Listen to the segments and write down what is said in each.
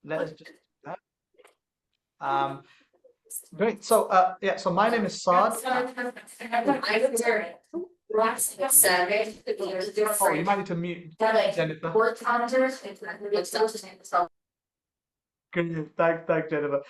let us just do that. Great. So, yeah. So my name is Saad. Oh, you might need to mute Jennifer. Good. Thanks, Jennifer.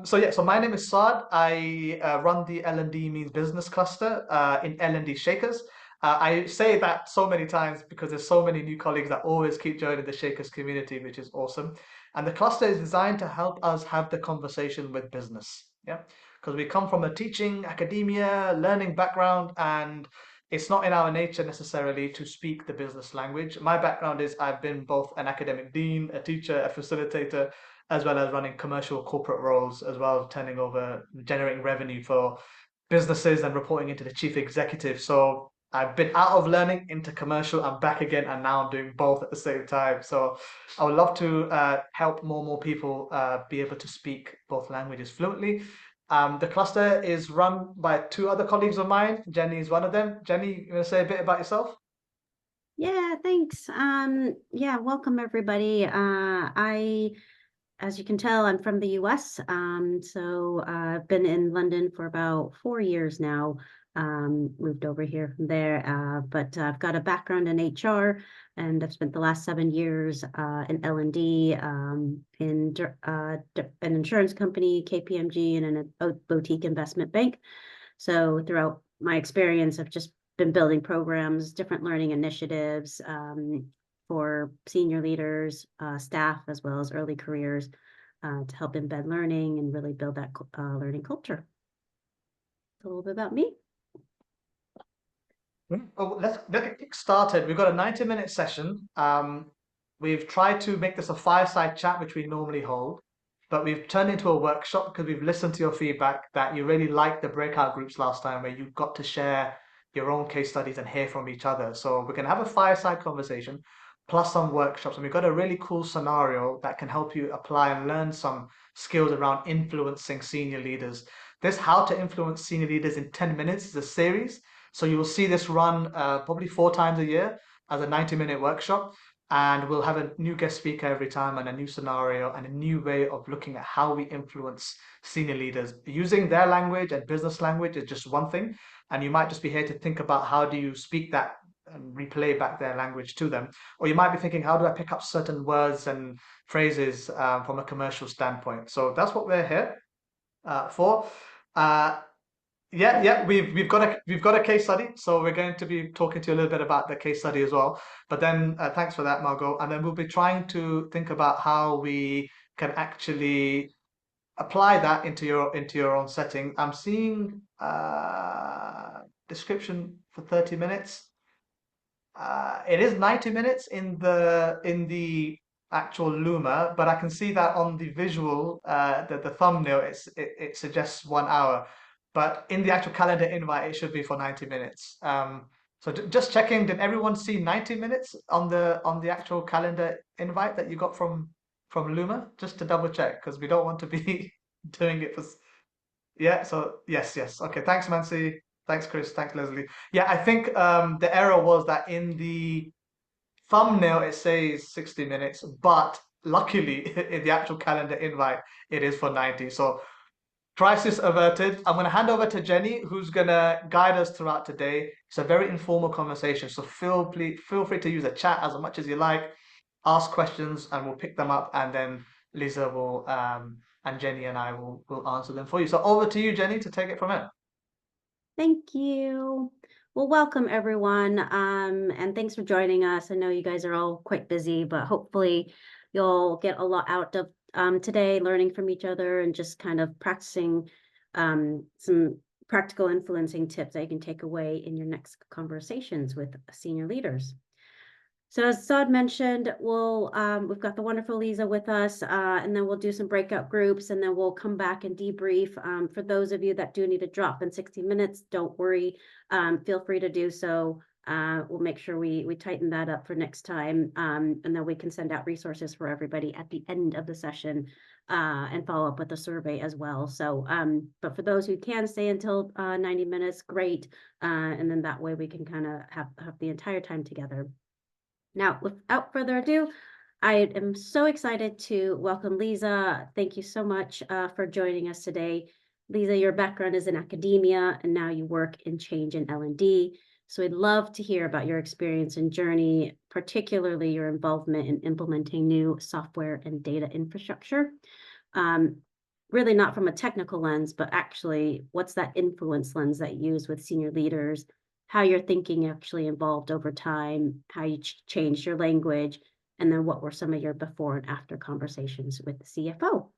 So yeah. So my name is Saad. I run the L&D means business cluster in L&D Shakers. I say that so many times because there's so many new colleagues that always keep joining the Shakers community, which is awesome. And the cluster is designed to help us have the conversation with business. Yeah, because we come from a teaching, academia, learning background, and it's not in our nature necessarily to speak the business language. My background is I've been both an academic dean, a teacher, a facilitator, as well as running commercial corporate roles, as well as turning over, generating revenue for businesses and reporting into the chief executive. So I've been out of learning into commercial, I'm back again, and now I'm doing both at the same time. So I would love to help more and more people be able to speak both languages fluently. The cluster is run by two other colleagues of mine. Jenny is one of them. Jenny, you want to say a bit about yourself? Yeah, thanks. Yeah, welcome everybody. As you can tell, I'm from the US. So I've been in London for about 4 years now. Moved over here from there, but I've got a background in HR, and I've spent the last 7 years in L&D, in an insurance company, KPMG, and in a boutique investment bank. So throughout my experience, I've just been building programs, different learning initiatives for senior leaders, staff, as well as early careers to help embed learning and really build that learning culture. A little bit about me. Oh, let's get started. We've got a 90-minute session. We've tried to make this a fireside chat, which we normally hold, but we've turned into a workshop because we've listened to your feedback that you really liked the breakout groups last time where you got to share your own case studies and hear from each other. So we're going to have a fireside conversation plus some workshops, and we've got a really cool scenario that can help you apply and learn some skills around influencing senior leaders. This How to Influence Senior Leaders in 10 Minutes is a series. So you will see this run probably 4 times a year as a 90-minute workshop. And we'll have a new guest speaker every time and a new scenario and a new way of looking at how we influence senior leaders. Using their language and business language is just one thing. And you might just be here to think about how do you speak that and replay back their language to them. Or you might be thinking, how do I pick up certain words and phrases from a commercial standpoint? So that's what we're here for. Uh, yeah, we've got a case study, so we're going to be talking to you a little bit about the case study as well. But then thanks for that, Margot. And then we'll be trying to think about how we can actually apply that into your own setting. I'm seeing description for 30 minutes. It is 90 minutes in the actual Luma, but I can see that on the visual, the thumbnail, it suggests 1 hour. But in the actual calendar invite, it should be for 90 minutes. So just checking, did everyone see 90 minutes on the actual calendar invite that you got from Luma? Just to double check, because we don't want to be doing it for. Yeah, so yes. Okay, thanks, Mansi. Thanks, Chris. Thanks, Leslie. Yeah, I think the error was that in the thumbnail it says 60 minutes, but luckily in the actual calendar invite it is for 90. So crisis averted. I'm going to hand over to Jenny, who's going to guide us throughout today. It's a very informal conversation, so feel free to use the chat as much as you like, ask questions, and we'll pick them up, and then Liza will and Jenny and I will answer them for you. So over to you, Jenny, to take it from here. Thank you. Well, welcome everyone, and thanks for joining us. I know you guys are all quite busy, but hopefully you'll get a lot out of today, learning from each other and just kind of practicing some practical influencing tips that you can take away in your next conversations with senior leaders. So as Saad mentioned, we've got the wonderful Liza with us, and then we'll do some breakout groups, and then we'll come back and debrief. For those of you that do need to drop in 60 minutes, don't worry, feel free to do so. We'll make sure we tighten that up for next time, and then we can send out resources for everybody at the end of the session, and follow up with a survey as well. So, but for those who can stay until 90 minutes, great, and then that way we can kind of have the entire time together. Now, without further ado, I am so excited to welcome Liza. Thank you so much for joining us today. Liza, your background is in academia, and now you work in change in L&D. So I'd love to hear about your experience and journey, particularly your involvement in implementing new software and data infrastructure. Um, really not from a technical lens, but actually what's that influence lens that you use with senior leaders, how your thinking actually evolved over time, how you changed your language, and then what were some of your before and after conversations with the CFO.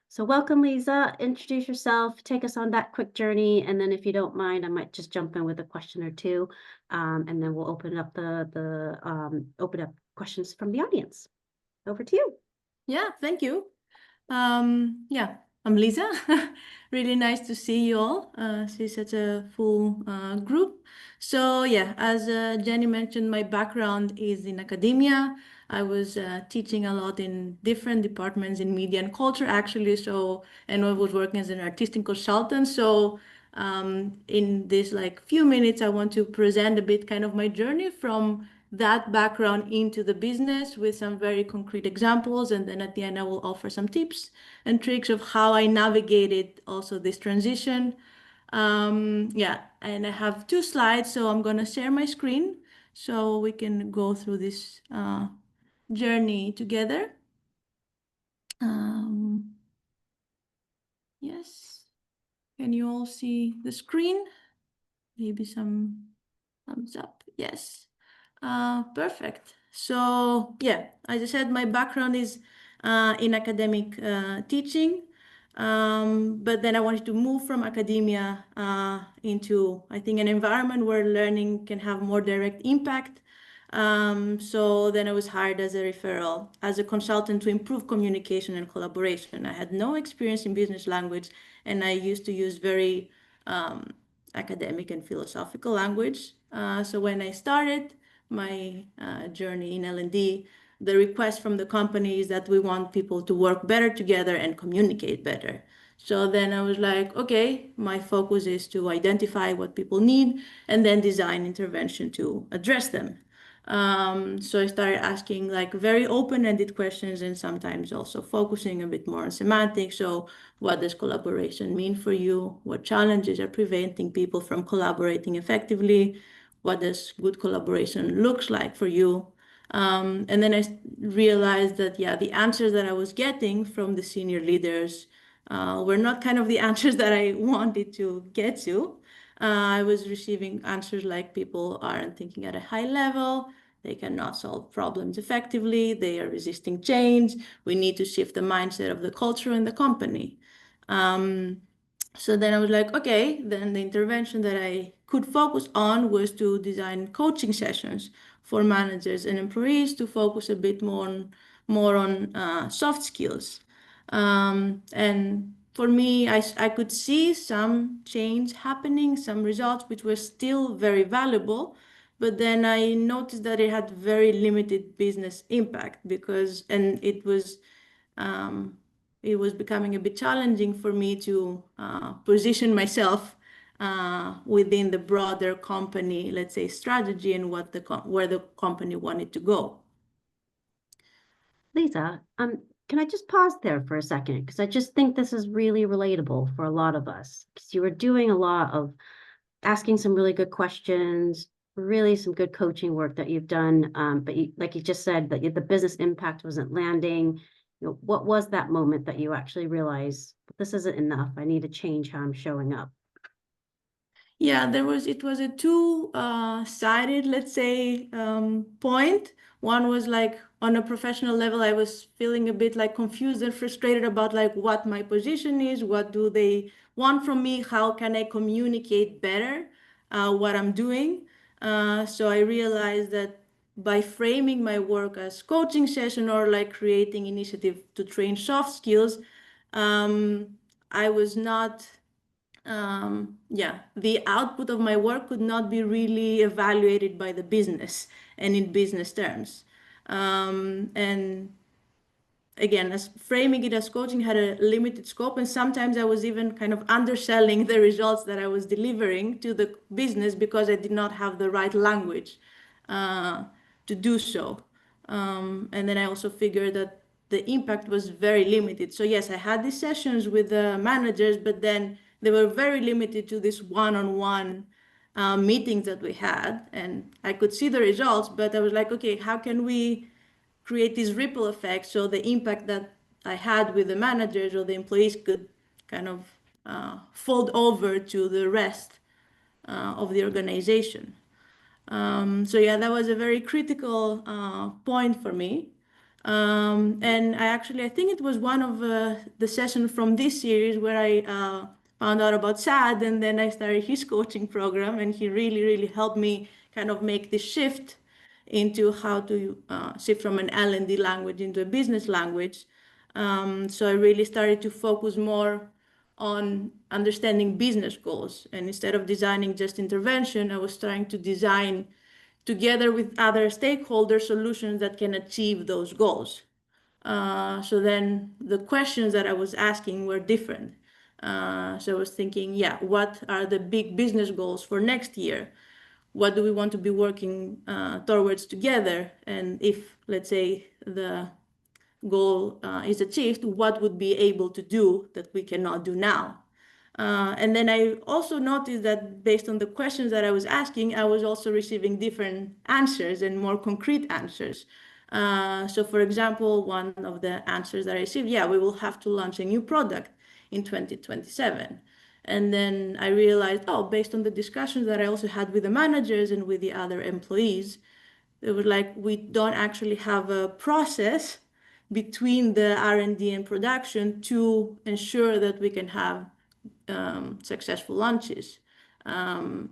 So welcome, Liza. Introduce yourself, take us on that quick journey, and then if you don't mind, I might just jump in with a question or two, and then we'll open up open up questions from the audience. Over to you. Yeah, thank you. Yeah, I'm Liza. Really nice to see you all. See such a full group. So yeah, as Jenny mentioned, my background is in academia. I was teaching a lot in different departments in media and culture, actually. So, and I was working as an artistic consultant. So, in this like few minutes, I want to present a bit kind of my journey from that background into the business with some very concrete examples. And then at the end, I will offer some tips and tricks of how I navigated also this transition. Yeah, and I have 2 slides, so I'm going to share my screen so we can go through this journey together. Yes, can you all see the screen? Maybe some thumbs up. Yes. Perfect. So yeah, as I said, my background is in academic teaching, but then I wanted to move from academia into, I think, an environment where learning can have more direct impact. So then I was hired as a referral, as a consultant to improve communication and collaboration. I had no experience in business language, and I used to use very academic and philosophical language. So when I started my journey in L&D, the request from the company is that we want people to work better together and communicate better. So then I was like, okay, my focus is to identify what people need and then design intervention to address them. So I started asking like very open-ended questions and sometimes also focusing a bit more on semantics. So what does collaboration mean for you? What challenges are preventing people from collaborating effectively? What does good collaboration looks like for you? And then I realized that, yeah, the answers that I was getting from the senior leaders were not kind of the answers that I wanted to get to. I was receiving answers like people aren't thinking at a high level, they cannot solve problems effectively, they are resisting change, we need to shift the mindset of the culture in the company. So then I was like, okay, then the intervention that I could focus on was to design coaching sessions for managers and employees to focus a bit more on soft skills. And for me, I could see some change happening, some results which were still very valuable, but then I noticed that it had very limited business impact because, and it was becoming a bit challenging for me to position myself within the broader company, let's say, strategy and where the company wanted to go. Liza, can I just pause there for a second? Because I just think this is really relatable for a lot of us. Because you were doing a lot of asking some really good questions, really some good coaching work that you've done. But you, like you just said, that the business impact wasn't landing. You know, what was that moment that you actually realized this isn't enough? I need to change how I'm showing up. Yeah, it was a two-sided, let's say, point. One was like on a professional level, I was feeling a bit like confused and frustrated about like what my position is, what do they want from me, how can I communicate better what I'm doing. So I realized that by framing my work as coaching session or like creating initiative to train soft skills, I was not yeah, the output of my work could not be really evaluated by the business and in business terms. And again, as framing it as coaching had a limited scope, and sometimes I was even kind of underselling the results that I was delivering to the business because I did not have the right language to do so. And then I also figured that the impact was very limited. So yes, I had these sessions with the managers, but then they were very limited to this one-on-one meetings that we had. And I could see the results, but I was like, okay, how can we create this ripple effect so the impact that I had with the managers or the employees could kind of fold over to the rest of the organization. So yeah, that was a very critical point for me. And I think it was one of the sessions from this series where I found out about Sad, and then I started his coaching program, and he really, really helped me kind of make this shift into how to shift from an L&D language into a business language. So I really started to focus more on understanding business goals. And instead of designing just intervention, I was trying to design together with other stakeholders solutions that can achieve those goals. So then the questions that I was asking were different. So I was thinking, yeah, what are the big business goals for next year? What do we want to be working towards together? And if, let's say, the goal is achieved, what would be able to do that we cannot do now? And then I also noticed that based on the questions that I was asking, I was also receiving different answers and more concrete answers. So for example, one of the answers that I received, yeah, we will have to launch a new product in 2027. And then I realized, oh, based on the discussions that I also had with the managers and with the other employees, it was like we don't actually have a process between the R&D and production to ensure that we can have successful launches.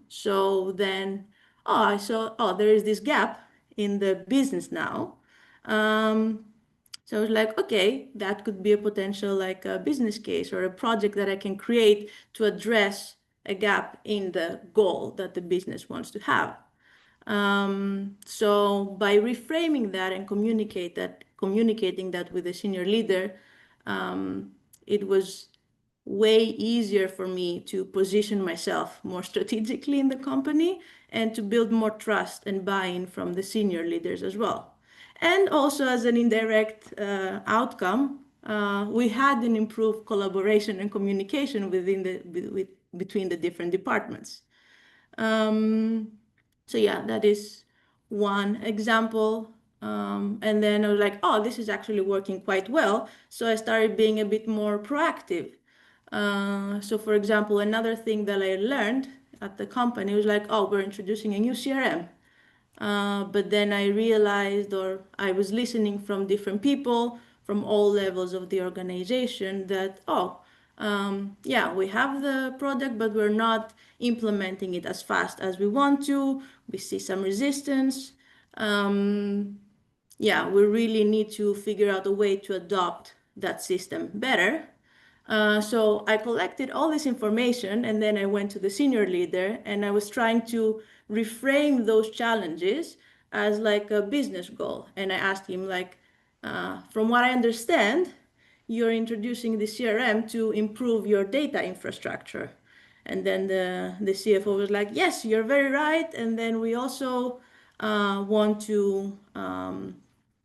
So then, I saw, there is this gap in the business now. So I was like, okay, that could be a potential like a business case or a project that I can create to address a gap in the goal that the business wants to have. So by reframing that and communicating that with the senior leader, it was way easier for me to position myself more strategically in the company and to build more trust and buy-in from the senior leaders as well. And also as an indirect outcome, we had an improved collaboration and communication between the different departments. So yeah, that is one example. And then I was like, oh, this is actually working quite well. So I started being a bit more proactive. So for example, another thing that I learned at the company was like, oh, we're introducing a new CRM. But then I realized, or I was listening from different people from all levels of the organization that, yeah, we have the product, but we're not implementing it as fast as we want to. We see some resistance. Yeah, we really need to figure out a way to adopt that system better. So I collected all this information, and then I went to the senior leader, and I was trying to reframe those challenges as like a business goal. And I asked him, like, from what I understand, you're introducing the CRM to improve your data infrastructure. And then the CFO was like, yes, you're very right. And then we also want to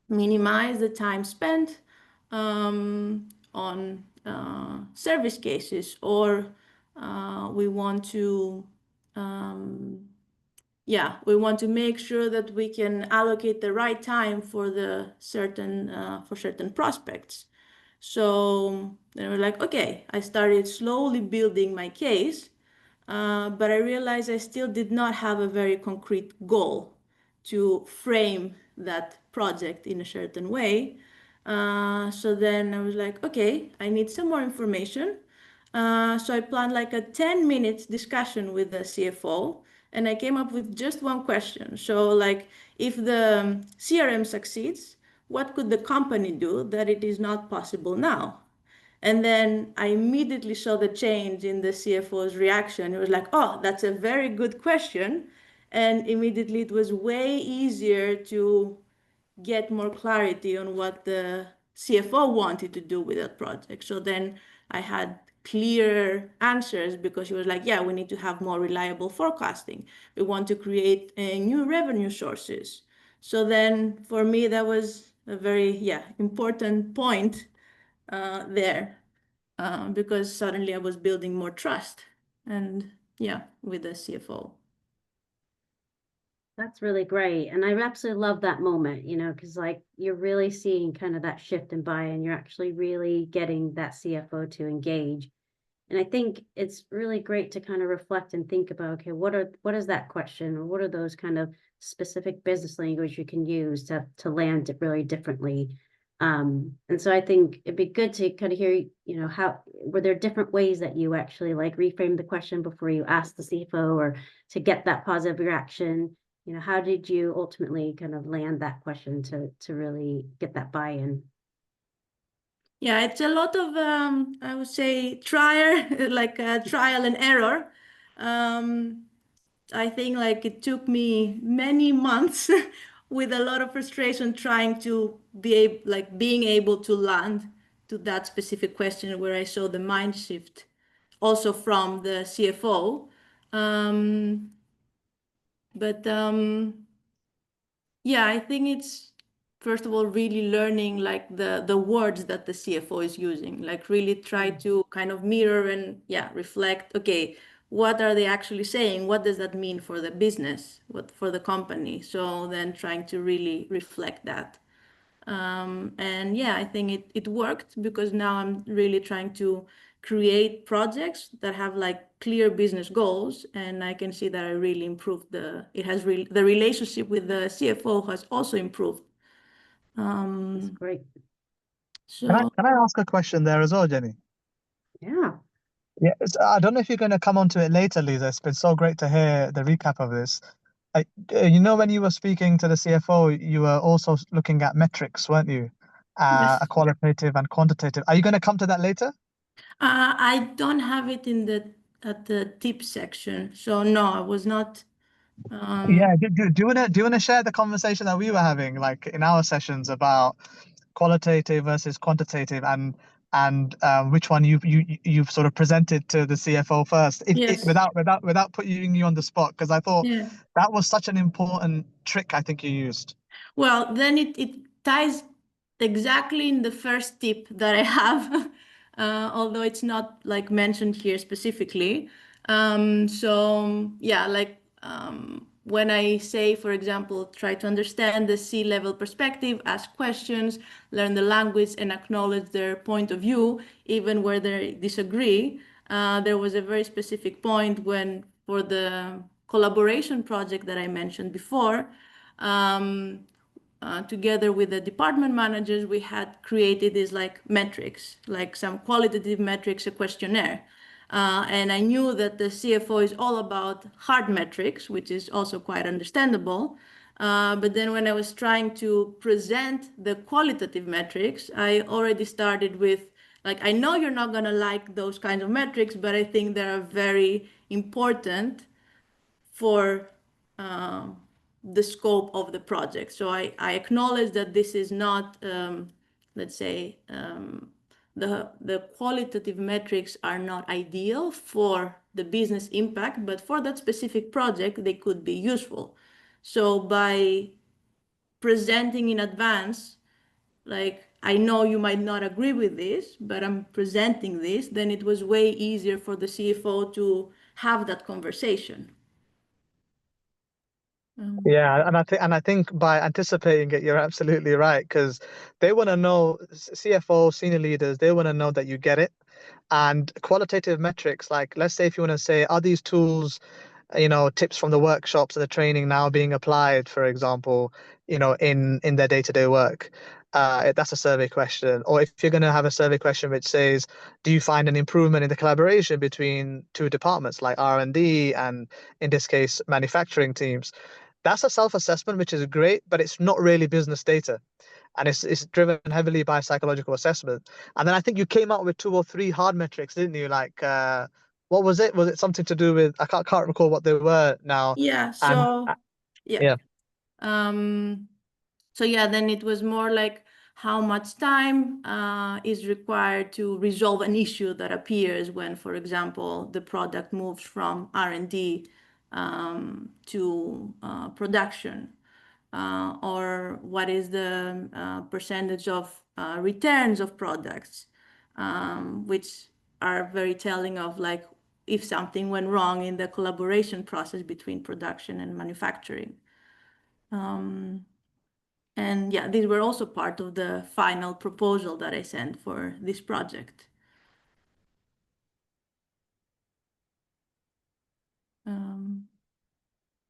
minimize the time spent on service cases, or we want to we want to make sure that we can allocate the right time for the certain prospects. So then we're like, okay, I started slowly building my case, but I realized I still did not have a very concrete goal to frame that project in a certain way. So then I was like, okay, I need some more information. So I planned like a 10-minute discussion with the CFO, and I came up with just one question. So like, if the CRM succeeds, what could the company do that it is not possible now? And then I immediately saw the change in the CFO's reaction. It was like, oh, that's a very good question. And immediately it was way easier to get more clarity on what the CFO wanted to do with that project. So then I had clearer answers, because he was like, yeah, we need to have more reliable forecasting. We want to create new revenue sources. So then for me, that was a very, important point there because suddenly I was building more trust and with the CFO. That's really great. And I absolutely love that moment, because like you're really seeing kind of that shift in buy-in. You're actually really getting that CFO to engage. And I think it's really great to kind of reflect and think about, okay, what is that question, or what are those kind of specific business language you can use to land it really differently. And so I think it'd be good to kind of hear, how were there different ways that you actually like reframe the question before you ask the CFO or to get that positive reaction? How did you ultimately kind of land that question to really get that buy-in? Yeah, it's a lot of I would say trial like trial and error. I think like it took me many months with a lot of frustration trying to being able to land to that specific question where I saw the mind shift also from the CFO. But yeah, I think it's first of all really learning like the words that the CFO is using, like really try to kind of mirror and reflect, okay, what are they actually saying? What does that mean for the business, what for the company? So then trying to really reflect that. And I think it worked because now I'm really trying to create projects that have like clear business goals, and I can see that I really improved the relationship with the CFO has also improved. That's great. So Can I ask a question there as well, Jenny? Yeah. Yeah, I don't know if you're going to come onto it later, Lisa. It's been so great to hear the recap of this. When you were speaking to the CFO, you were also looking at metrics, weren't you? yes, A qualitative and quantitative. Are you going to come to that later? I don't have it at the tip section. So no, I was not. Yeah. Do you wanna share the conversation that we were having, like in our sessions, about qualitative versus quantitative, and which one you've sort of presented to the CFO first, Yes. without putting you on the spot, because I thought Yeah. that was such an important trick I think you used. Well, then it ties exactly in the first tip that I have, although it's not like mentioned here specifically. So yeah, like when I say, for example, try to understand the C-level perspective, ask questions, learn the language, and acknowledge their point of view, even where they disagree. There was a very specific point when, for the collaboration project that I mentioned before, together with the department managers, we had created these like metrics, like some qualitative metrics, a questionnaire. And I knew that the CFO is all about hard metrics, which is also quite understandable. But then when I was trying to present the qualitative metrics, I already started with, like, I know you're not going to like those kinds of metrics, but I think they are very important for the scope of the project. So I acknowledge that this is not, let's say, the qualitative metrics are not ideal for the business impact, but for that specific project, they could be useful. So by presenting in advance, like, I know you might not agree with this, but I'm presenting this, then it was way easier for the CFO to have that conversation. Yeah, and I think by anticipating it, you're absolutely right, because they want to know, CFO, senior leaders, they want to know that you get it. And qualitative metrics, like let's say if you want to say, are these tools, tips from the workshops and the training now being applied, for example, in their day-to-day work. That's a survey question. Or if you're going to have a survey question which says, do you find an improvement in the collaboration between two departments like R&D and, in this case, manufacturing teams? That's a self-assessment, which is great, but it's not really business data. And it's driven heavily by psychological assessment. And then I think you came out with 2 or 3 hard metrics, didn't you? Like, what was it? Was it something to do with, I can't recall what they were now. Yeah, And so yeah. yeah. So yeah, then it was more like how much time is required to resolve an issue that appears when, for example, the product moves from R&D to production. or what is the percentage of returns of products, which are very telling of like if something went wrong in the collaboration process between production and manufacturing. And yeah, these were also part of the final proposal that I sent for this project.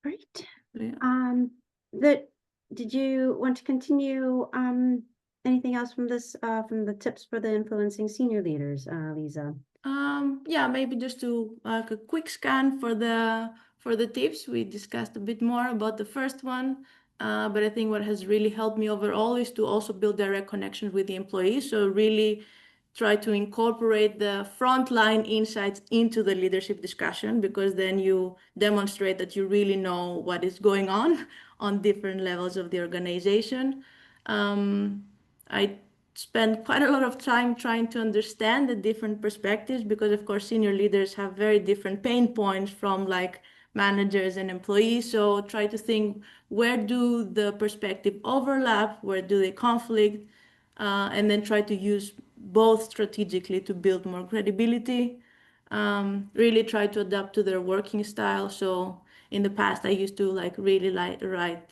Great. Yeah. Did you want to continue anything else from this from the tips for the influencing senior leaders, Liza? Yeah, maybe just to like a quick scan for the tips. We discussed a bit more about the first one, but I think what has really helped me overall is to also build direct connections with the employees. So really try to incorporate the frontline insights into the leadership discussion, because then you demonstrate that you really know what is going on different levels of the organization. I spend quite a lot of time trying to understand the different perspectives, because of course senior leaders have very different pain points from like managers and employees. So try to think, where do the perspective overlap, where do they conflict, and then try to use both strategically to build more credibility. Really try to adapt to their working style. So in the past, I used to like really write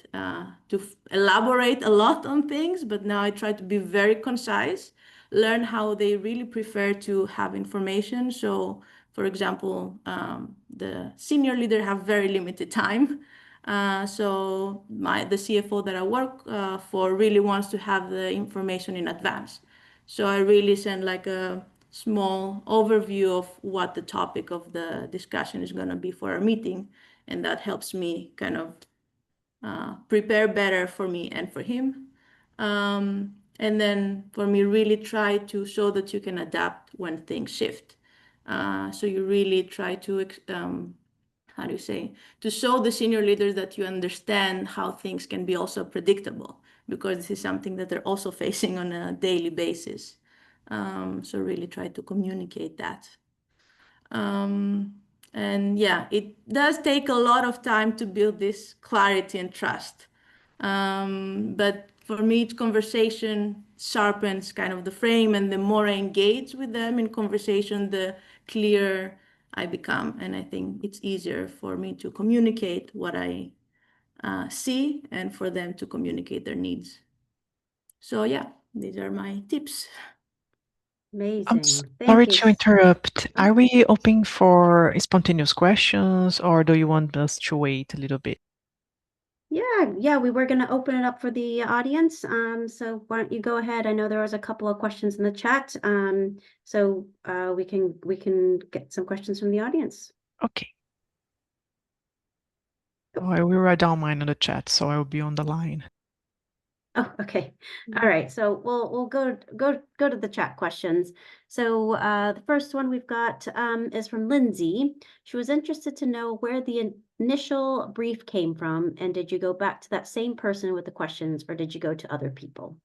to elaborate a lot on things, but now I try to be very concise, learn how they really prefer to have information. So for example, the senior leader have very limited time. So the CFO that I work for really wants to have the information in advance. So I really send like a small overview of what the topic of the discussion is going to be for our meeting. And that helps me kind of prepare better for me and for him. And then for me, really try to show that you can adapt when things shift. So you really try to, how do you say, to show the senior leaders that you understand how things can be also predictable, because this is something that they're also facing on a daily basis. So really try to communicate that. And yeah, it does take a lot of time to build this clarity and trust. But for me, each conversation sharpens kind of the frame, and the more I engage with them in conversation, the clearer I become. And I think it's easier for me to communicate what I see and for them to communicate their needs. So yeah, these are my tips. Amazing. Sorry Thank you. to interrupt. Are we open for spontaneous questions, or do you want us to wait a little bit? Yeah, we were going to open it up for the audience. So why don't you go ahead? I know there was a couple of questions in the chat. So we can get some questions from the audience. Okay. Oh, I will write down mine in the chat, so I will be on the line. Oh, okay. All right. So we'll go to the chat questions. So the first one we've got is from Lindsay. She was interested to know where the initial brief came from, and did you go back to that same person with the questions, or did you go to other people?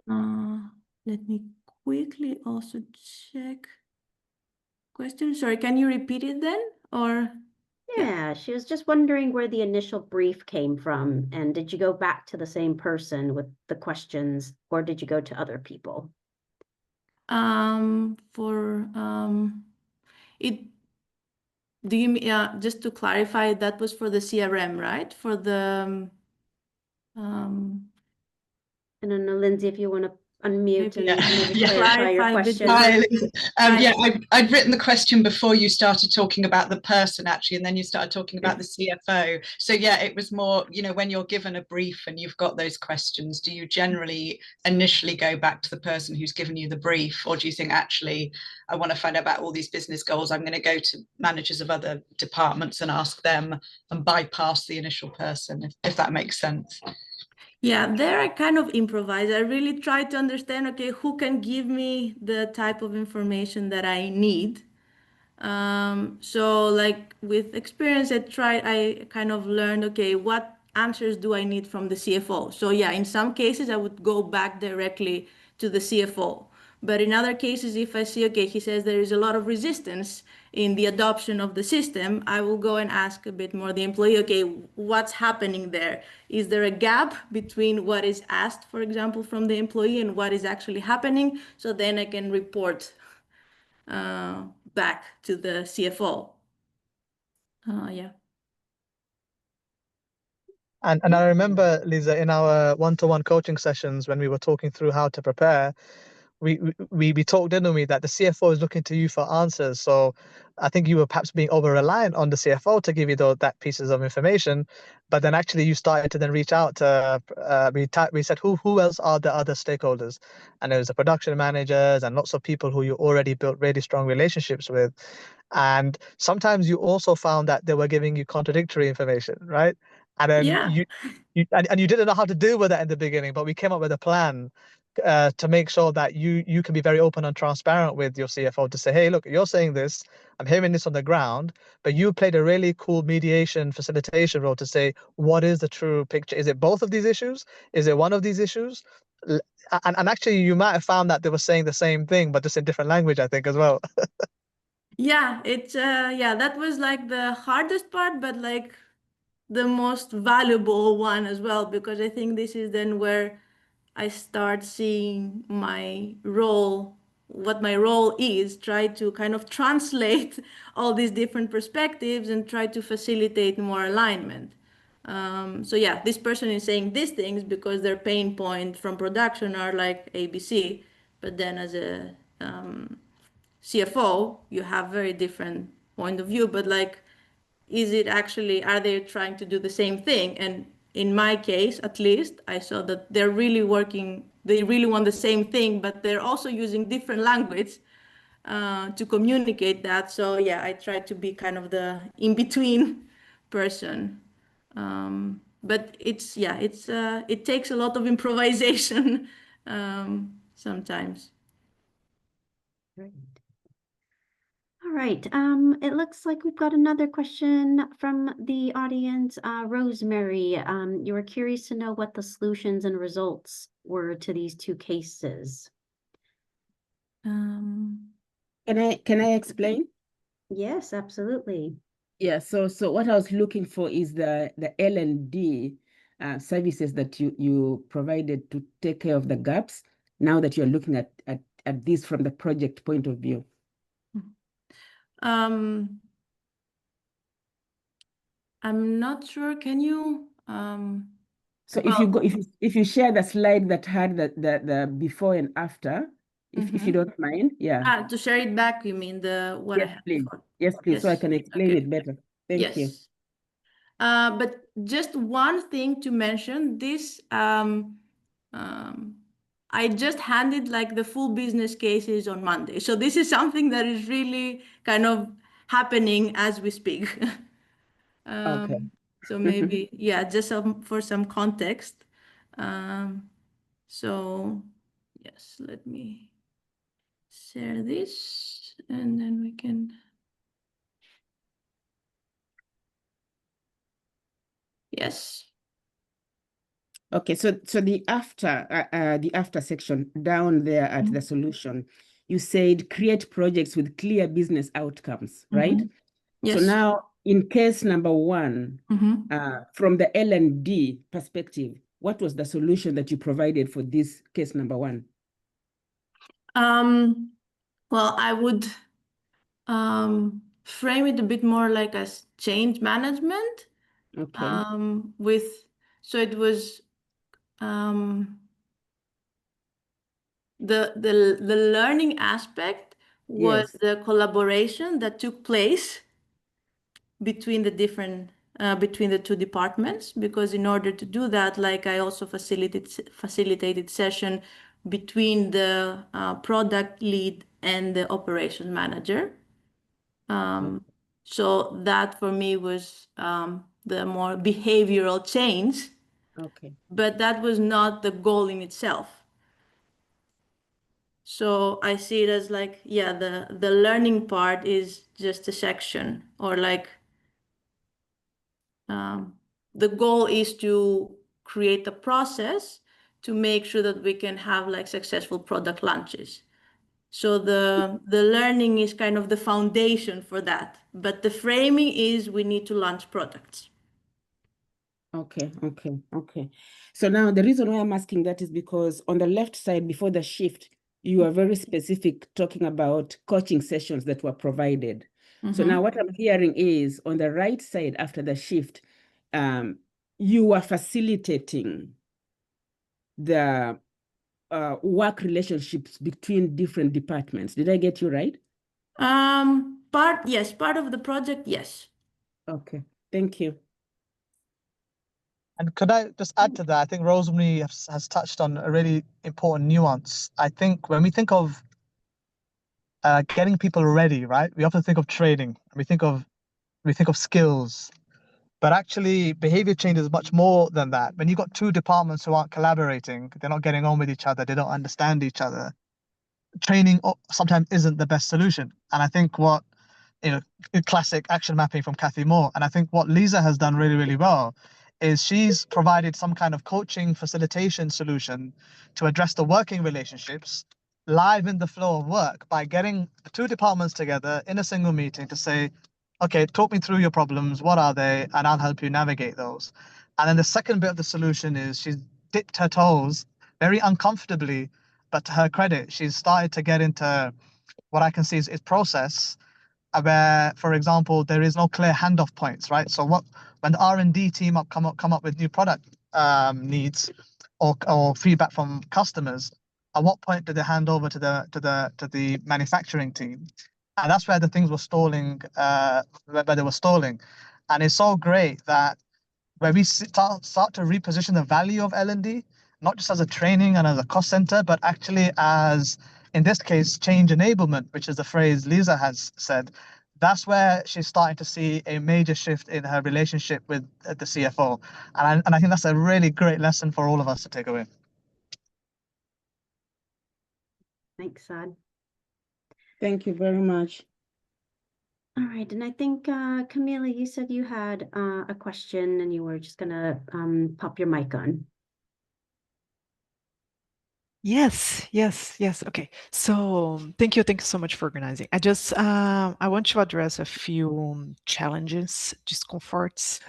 Let me quickly also check. Question. Sorry, can you repeat it then? Or Yeah, she was just wondering where the initial brief came from, and did you go back to the same person with the questions, or did you go to other people? it, do you mean, just to clarify, that was for the CRM, right? For the I don't know, Lindsay, if you want to unmute Maybe- and maybe Yeah. clarify your Clarify a bit question. better. Yeah, I'd written the question before you started talking about the person, actually, and then you started talking about the CFO. So yeah, it was more, when you're given a brief and you've got those questions, do you generally initially go back to the person who's given you the brief, or do you think, actually, I want to find out about all these business goals, I'm going to go to managers of other departments and ask them and bypass the initial person, if that makes sense? Yeah, there I kind of improvise. I really try to understand, okay, who can give me the type of information that I need. So like with experience, I kind of learned, okay, what answers do I need from the CFO? So yeah, in some cases I would go back directly to the CFO. But in other cases, if I see, okay, he says there is a lot of resistance in the adoption of the system, I will go and ask a bit more the employee, okay, what's happening there? Is there a gap between what is asked, for example, from the employee and what is actually happening? So then I can report back to the CFO. Yeah. And I remember, Lisa, in our one-to-one coaching sessions when we were talking through how to prepare, we talked, didn't we, that the CFO is looking to you for answers. So I think you were perhaps being over reliant on the CFO to give you that pieces of information, but then actually you started to then reach out to we said who else are the other stakeholders, and it was the production managers and lots of people who you already built really strong relationships with, and sometimes you also found that they were giving you contradictory information, right? And then Yeah. and you didn't know how to deal with that in the beginning, but we came up with a plan to make sure that you can be very open and transparent with your CFO to say, hey, look, you're saying this, I'm hearing this on the ground, but you played a really cool mediation facilitation role to say, what is the true picture? Is it both of these issues? Is it one of these issues? And actually, you might have found that they were saying the same thing, but just in different language, I think, as well. Yeah, it's yeah, that was like the hardest part, but like the most valuable one as well, because I think this is then where I start seeing my role, what my role is, try to kind of translate all these different perspectives and try to facilitate more alignment. So yeah, this person is saying these things because their pain point from production are like ABC, but then as a CFO, you have very different point of view, but like, is it actually, are they trying to do the same thing? And in my case, at least, I saw that they're really working, they really want the same thing, but they're also using different language to communicate that. So yeah, I try to be kind of the in-between person. But it's, yeah, it takes a lot of improvisation sometimes. Great. All right. It looks like we've got another question from the audience. Rosemary, you were curious to know what the solutions and results were to these two cases. Can I explain? Yes, absolutely. Yeah, so what I was looking for is the L&D services that you provided to take care of the gaps, now that you're looking at this from the project point of view. I'm not sure. Can you So if you go, if you share the slide that had the before and after, if you don't mind, yeah. to share it back, you mean the what I Yes, have please. before? Yes, please, so I Yes. can explain Okay. it better. Thank you. Yes. But just one thing to mention, this I just handed like the full business cases on Monday. So this is something that is really kind of happening as we speak. Okay. So maybe, yeah, just for some context. So yes, let me share this and then we can. Yes. Okay, so the after section down there at the solution, you said create projects with clear business outcomes, right? Yes. So now in case number one, from the L&D perspective, what was the solution that you provided for this case number one? Well, I would frame it a bit more like as change management. Okay. So it was the learning aspect was Yes. the collaboration that took place between the different between the two departments, because in order to do that, like I also facilitated session between the product lead and the operations manager. So that for me was the more behavioral change. Okay. But that was not the goal in itself. So I see it as like, yeah, the learning part is just a section, or like the goal is to create a process to make sure that we can have like successful product launches. So the learning is kind of the foundation for that. But the framing is we need to launch products. Okay. So now the reason why I'm asking that is because on the left side before the shift, you are very specific talking about coaching sessions that were provided. So now what I'm hearing is on the right side after the shift, you are facilitating the work relationships between different departments. Did I get you right? Yes, part of the project, yes. Okay, thank you. And could I just add to that? I think Rosemary has touched on a really important nuance. I think when we think of getting people ready, right? We often think of training, we think of skills, but actually behavior change is much more than that. When you've got two departments who aren't collaborating, they're not getting on with each other, they don't understand each other, training sometimes isn't the best solution. And I think what, classic action mapping from Kathy Moore, and I think what Liza has done really, really well is she's provided some kind of coaching facilitation solution to address the working relationships live in the flow of work by getting the two departments together in a single meeting to say, okay, talk me through your problems, what are they, and I'll help you navigate those. And then the second bit of the solution is she's dipped her toes very uncomfortably, but to her credit, she's started to get into what I can see is process, where, for example, there is no clear handoff points, right? So when the R&D team come up with new product needs or feedback from customers, at what point do they hand over to the manufacturing team? And that's where the things were stalling, where they were stalling. And it's so great that where we start to reposition the value of L&D, not just as a training and as a cost center, but actually as, in this case, change enablement, which is the phrase Liza has said. That's where she's starting to see a major shift in her relationship with the CFO. And I think that's a really great lesson for all of us to take away. Thanks, Saad. Thank you very much. All right, and I think Camila, you said you had a question and you were just gonna pop your mic on. Yes. Okay. So thank you so much for organizing. I want to address a few challenges, discomforts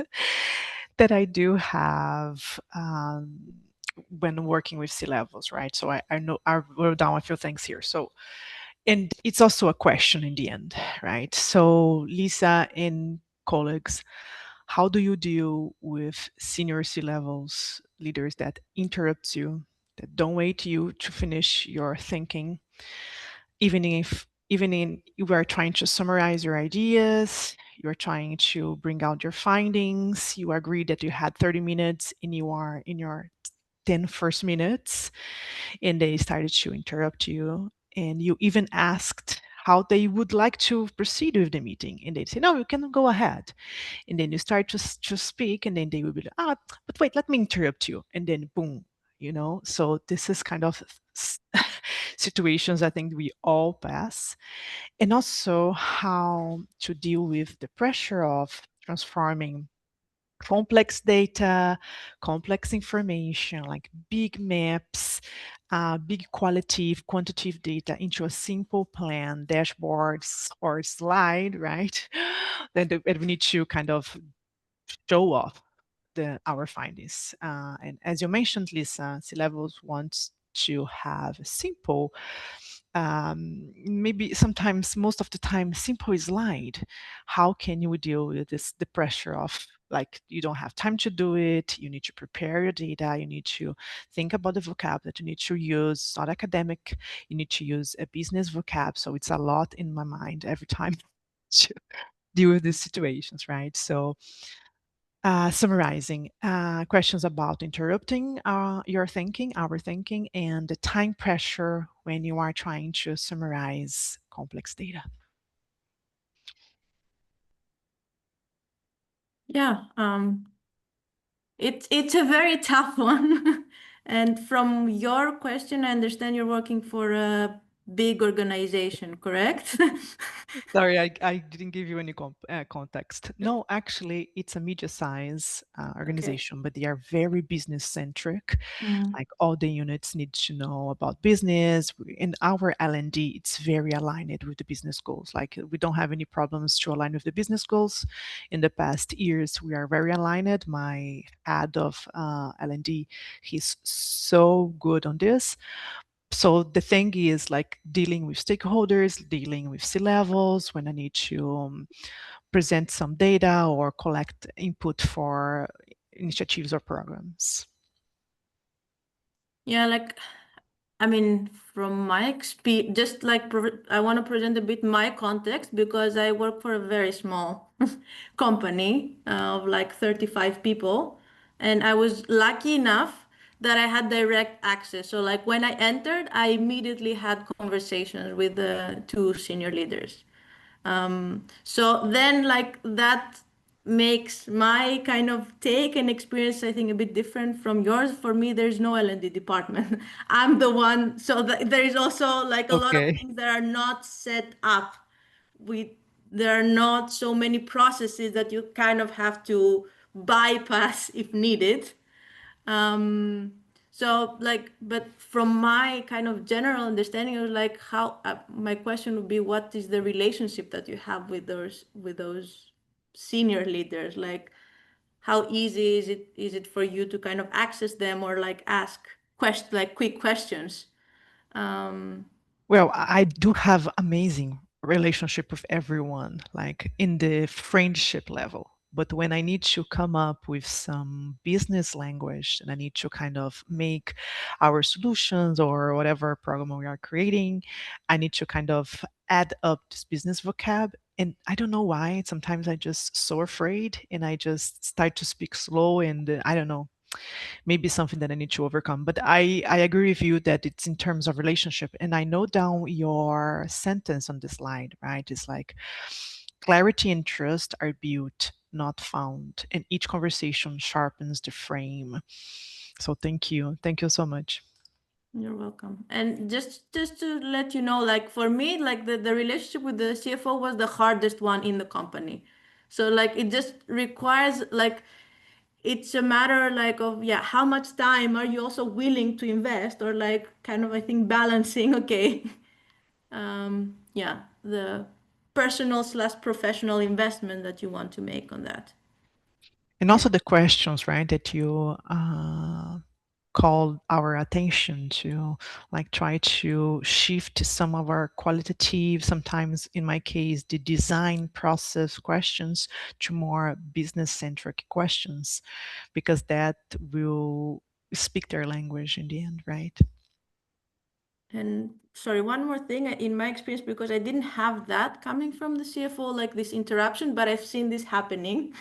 that I do have when working with C-levels, right? So I know I wrote down a few things here. So, and it's also a question in the end, right? So Lisa and colleagues, how do you deal with senior C-levels leaders that interrupt you, that don't wait you to finish your thinking, even in you are trying to summarize your ideas, you are trying to bring out your findings, you agree that you had 30 minutes and you are in your 10 first minutes and they started to interrupt you, and you even asked how they would like to proceed with the meeting, and they'd say, no, you can go ahead. And then you start to speak, and then they will be like, but wait, let me interrupt you. And then boom, so this is kind of situations I think we all pass. And also how to deal with the pressure of transforming complex data, complex information, like big maps, big quantitative data into a simple plan, dashboards, or slide, right? Then we need to kind of show off our findings. And as you mentioned, Lisa, C-levels wants to have a simple, maybe sometimes, most of the time, simple slide. How can you deal with the pressure of, like, you don't have time to do it, you need to prepare your data, you need to think about the vocab that you need to use, it's not academic, you need to use a business vocab. So it's a lot in my mind every time to deal with these situations, right? So summarizing, questions about interrupting our thinking, and the time pressure when you are trying to summarize complex data. Yeah, it's a very tough one. And from your question, I understand you're working for a big organization, correct? Sorry, I didn't give you any context. No, actually, it's a media science organization, but they are very business centric. Mm. Like all the units need to know about business. In our L&D, it's very aligned with the business goals. Like we don't have any problems to align with the business goals. In the past years, we are very aligned. My head of L&D, he's so good on this. So the thing is like dealing with stakeholders, dealing with C-levels when I need to present some data or collect input for initiatives or programs. Yeah, like, I mean, from my experience, just like I want to present a bit my context because I work for a very small company of like 35 people. And I was lucky enough that I had direct access. So like when I entered, I immediately had conversations with the two senior leaders. So then like that makes my kind of take and experience, I think, a bit different from yours. For me, there's no L&D department. I'm the one. So there is also like a lot of Okay. things that are not set up. There are not so many processes that you kind of have to bypass if needed. Um, so like, but from my kind of general understanding of like how my question would be, what is the relationship that you have with those senior leaders? Like, how easy is it for you to kind of access them or like ask like quick questions? Well, I do have amazing relationship with everyone, like in the friendship level. But when I need to come up with some business language and I need to kind of make our solutions or whatever program we are creating, I need to kind of add up this business vocab. And I don't know why. Sometimes I just so afraid and I just start to speak slow and I don't know, maybe something that I need to overcome. But I agree with you that it's in terms of relationship. And I note down your sentence on the slide, right? It's like clarity and trust are built, not found. And each conversation sharpens the frame. So thank you. Thank you so much. You're welcome. And just to let you know, like for me, like the relationship with the CFO was the hardest one in the company. So like it just requires like it's a matter like of yeah, how much time are you also willing to invest or like kind of I think balancing, okay. Yeah, the personal/professional investment that you want to make on that. And also the questions, right, that you called our attention to, like try to shift some of our qualitative, sometimes in my case, the design process questions to more business-centric questions, because that will speak their language in the end, right? And sorry, one more thing in my experience, because I didn't have that coming from the CFO, like this interruption, but I've seen this happening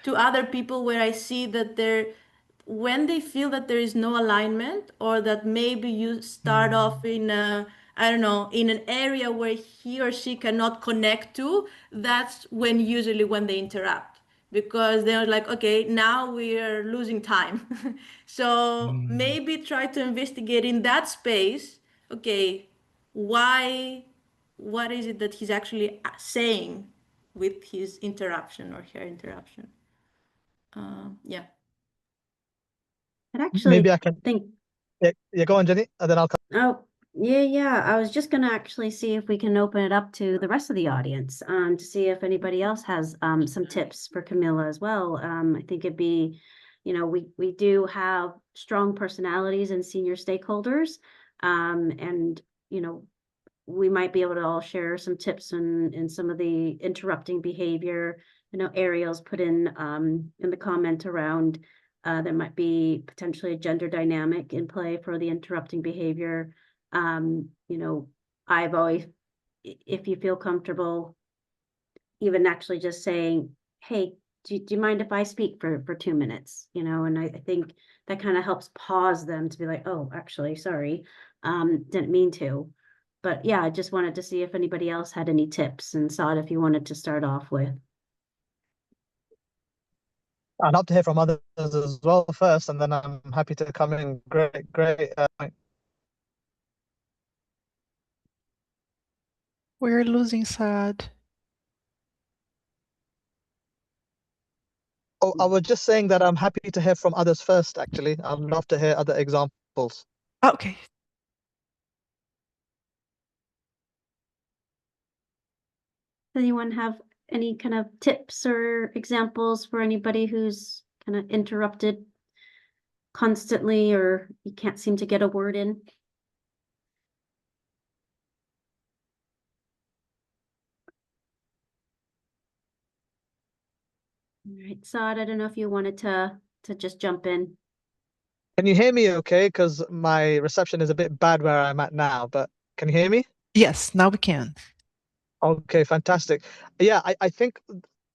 to other people where I see that when they feel that there is no alignment or that maybe you start off in I don't know, in an area where he or she cannot connect to, that's usually when they interrupt because they're like, okay, now we are losing time. So maybe try to investigate in that space. Okay, what is it that he's actually saying with his interruption or her interruption? Yeah. I'd actually Maybe I can. think, Yeah, go on, Jenny, and then I'll come. oh, yeah, I was just gonna actually see if we can open it up to the rest of the audience, to see if anybody else has, some tips for Camilla as well. I think it'd be, we do have strong personalities and senior stakeholders, and, we might be able to all share some tips in some of the interrupting behavior. I know Ariel's put in the comment around there might be potentially a gender dynamic in play for the interrupting behavior. I've always, if you feel comfortable, even actually just saying, hey, do you mind if I speak for 2 minutes? And I think that kind of helps pause them to be like, oh, actually, sorry, didn't mean to. But yeah, I just wanted to see if anybody else had any tips and saw it if you wanted to start off with. I'd love to hear from others as well first, and then I'm happy to come in. Great. We're losing Saad. Oh, I was just saying that I'm happy to hear from others first, actually. I'd love to hear other examples. Okay. Does anyone have any kind of tips or examples for anybody who's kind of interrupted constantly or you can't seem to get a word in? All right, Saad, I don't know if you wanted to just jump in. Can you hear me okay? Because my reception is a bit bad where I'm at now, but can you hear me? Yes, now we can. Okay, fantastic. Yeah, I think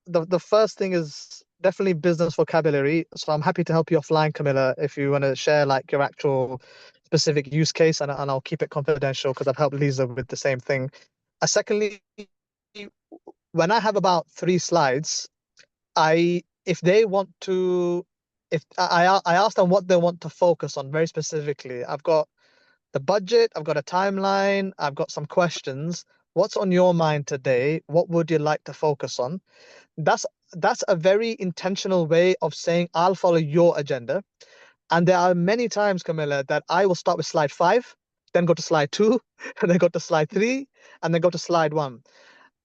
the first thing is definitely business vocabulary. So I'm happy to help you offline, Camilla, if you want to share like your actual specific use case, and I'll keep it confidential because I've helped Lisa with the same thing. Secondly, when I have about 3 slides, if they want to, if I ask them what they want to focus on very specifically. I've got the budget, I've got a timeline, I've got some questions. What's on your mind today? What would you like to focus on? That's that's a very intentional way of saying I'll follow your agenda. And there are many times, Camilla, that I will start with slide 5, then go to slide 2, and then go to slide 3, and then go to slide 1.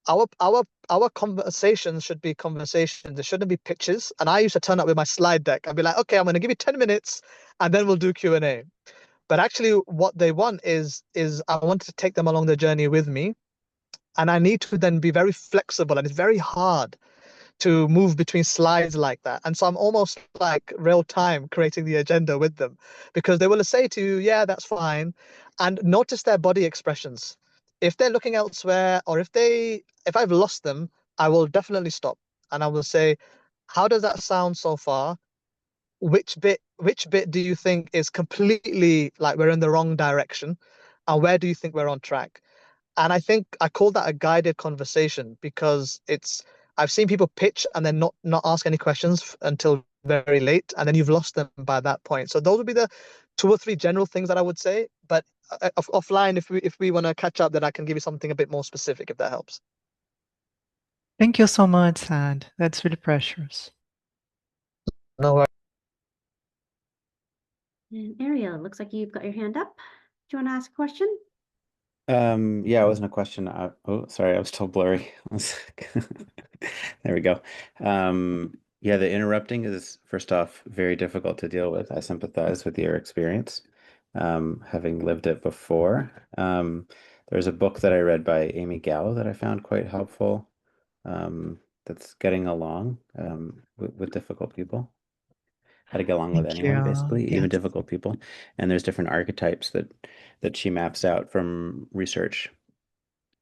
Our conversations should be conversations. There shouldn't be pitches. And I used to turn up with my slide deck and be like, okay, I'm going to give you 10 minutes, and then we'll do Q&A. But actually, what they want is I want to take them along the journey with me, and I need to then be very flexible, and it's very hard to move between slides like that. And so I'm almost like real time creating the agenda with them, because they will say to you, yeah, that's fine. And notice their body expressions. If they're looking elsewhere, or if I've lost them, I will definitely stop and I will say, how does that sound so far? Which bit do you think is completely like we're in the wrong direction? And where do you think we're on track? And I think I call that a guided conversation, because I've seen people pitch and then not ask any questions until very late, and then you've lost them by that point. So those would be the 2 or 3 general things that I would say. But offline, if we want to catch up, then I can give you something a bit more specific, if that helps. Thank you so much, Saad. That's really precious. No worries. And Ariel, it looks like you've got your hand up. Do you want to ask a question? Yeah, it wasn't a question. Oh, sorry, I was still blurry. There we go. Yeah, the interrupting is, first off, very difficult to deal with. I sympathize with your experience, having lived it before. There's a book that I read by Amy Gallo that I found quite helpful, that's getting along with difficult people. How to get along with Thank anyone, you. basically, even Yes. difficult people. And there's different archetypes that she maps out from research.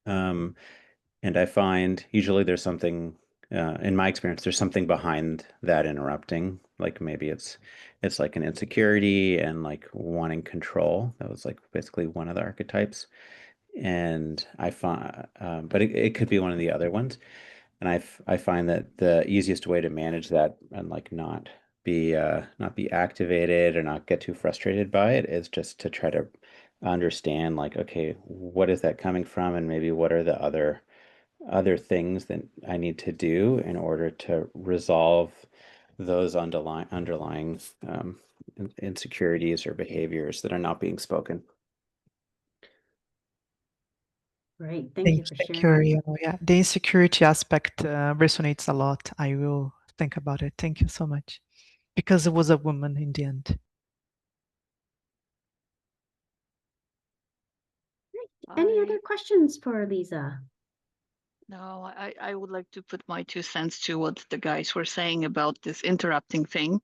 And I find usually there's something, in my experience, there's something behind that interrupting. Like maybe it's like an insecurity and like wanting control. That was like basically one of the archetypes. And I find, but it could be one of the other ones. And I find that the easiest way to manage that and like not be activated or not get too frustrated by it is just to try to understand like, okay, what is that coming from, and maybe what are the other things that I need to do in order to resolve those underlying insecurities or behaviors that are not being spoken. Great, thank you for Thank you, sharing. Ariel. Yeah, the insecurity aspect resonates a lot. I will think about it. Thank you so much. Because it was a woman in the end. Any other questions for Liza? No, I would like to put my 2 cents to what the guys were saying about this interrupting thing.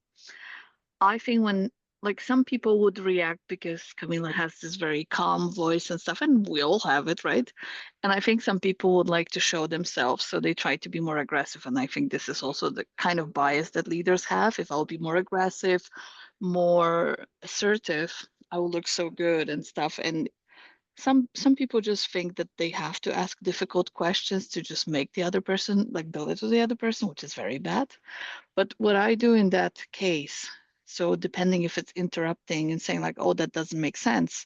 I think when like some people would react because Camila has this very calm voice and stuff, and we all have it, right? And I think some people would like to show themselves, so they try to be more aggressive. And I think this is also the kind of bias that leaders have. If I'll be more aggressive, more assertive, I will look so good and stuff. And some people just think that they have to ask difficult questions to just make the other person like belittle the other person, which is very bad. But what I do in that case, so depending if it's interrupting and saying like, oh, that doesn't make sense,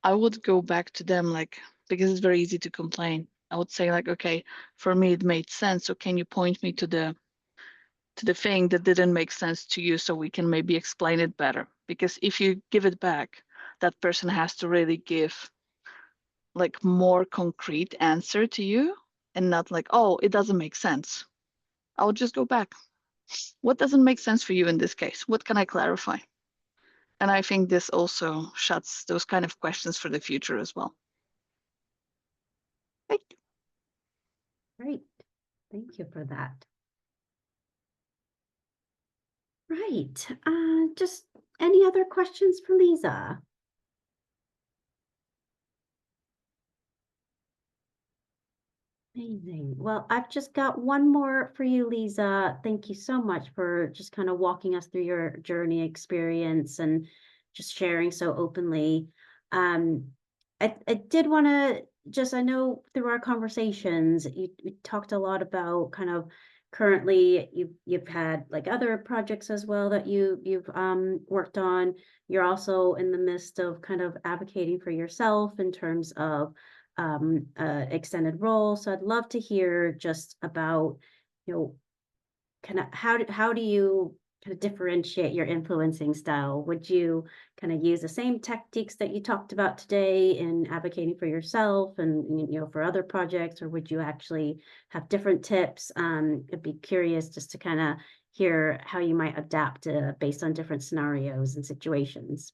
I would go back to them like, because it's very easy to complain. I would say like, okay, for me it made sense. So can you point me to the thing that didn't make sense to you so we can maybe explain it better? Because if you give it back, that person has to really give like more concrete answer to you and not like, oh, it doesn't make sense. I'll just go back. What doesn't make sense for you in this case? What can I clarify? And I think this also shuts those kind of questions for the future as well. Thank you. Great. Thank you for that. Right. Just any other questions for Liza? Amazing. Well, I've just got one more for you, Liza. Thank you so much for just kind of walking us through your journey experience and just sharing so openly. I did want to just, I know through our conversations, you talked a lot about kind of currently you've had like other projects as well that you've worked on. You're also in the midst of kind of advocating for yourself in terms of extended role. So I'd love to hear just about, you know, kind of how do you kind of differentiate your influencing style? Would you kind of use the same tactics that you talked about today in advocating for yourself and, you know, for other projects, or would you actually have different tips? I'd be curious just to kind of hear how you might adapt based on different scenarios and situations.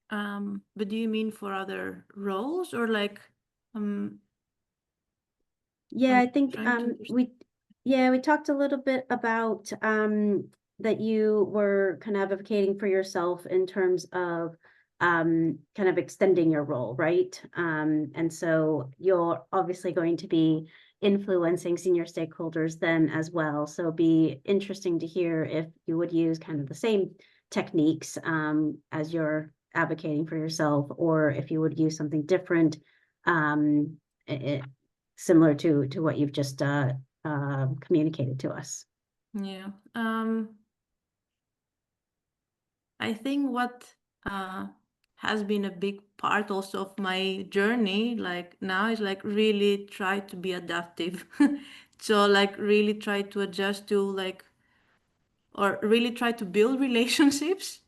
But do you mean for other roles or like Yeah, I'm I think trying to understand. we talked a little bit about that you were kind of advocating for yourself in terms of kind of extending your role, right? And so you're obviously going to be influencing senior stakeholders then as well. So it'd be interesting to hear if you would use kind of the same techniques as you're advocating for yourself, or if you would use something different. Similar to what you've just communicated to us. Yeah. I think what has been a big part also of my journey, like now, is like really try to be adaptive. So like really try to adjust to like, or really try to build relationships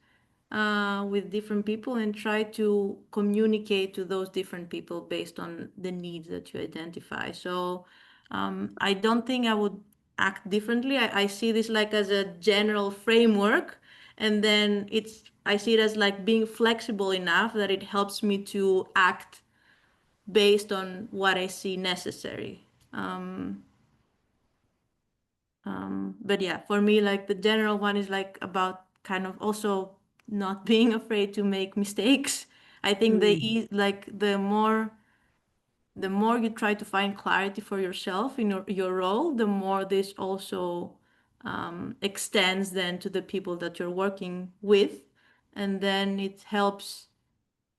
with different people and try to communicate to those different people based on the needs that you identify. So I don't think I would act differently. I see this like as a general framework, and then I see it as like being flexible enough that it helps me to act based on what I see necessary. But yeah, for me, like the general one is like about kind of also not being afraid to make mistakes. I think like the more you try to find clarity for yourself in your role, the more this also extends then to the people that you're working with. And then it helps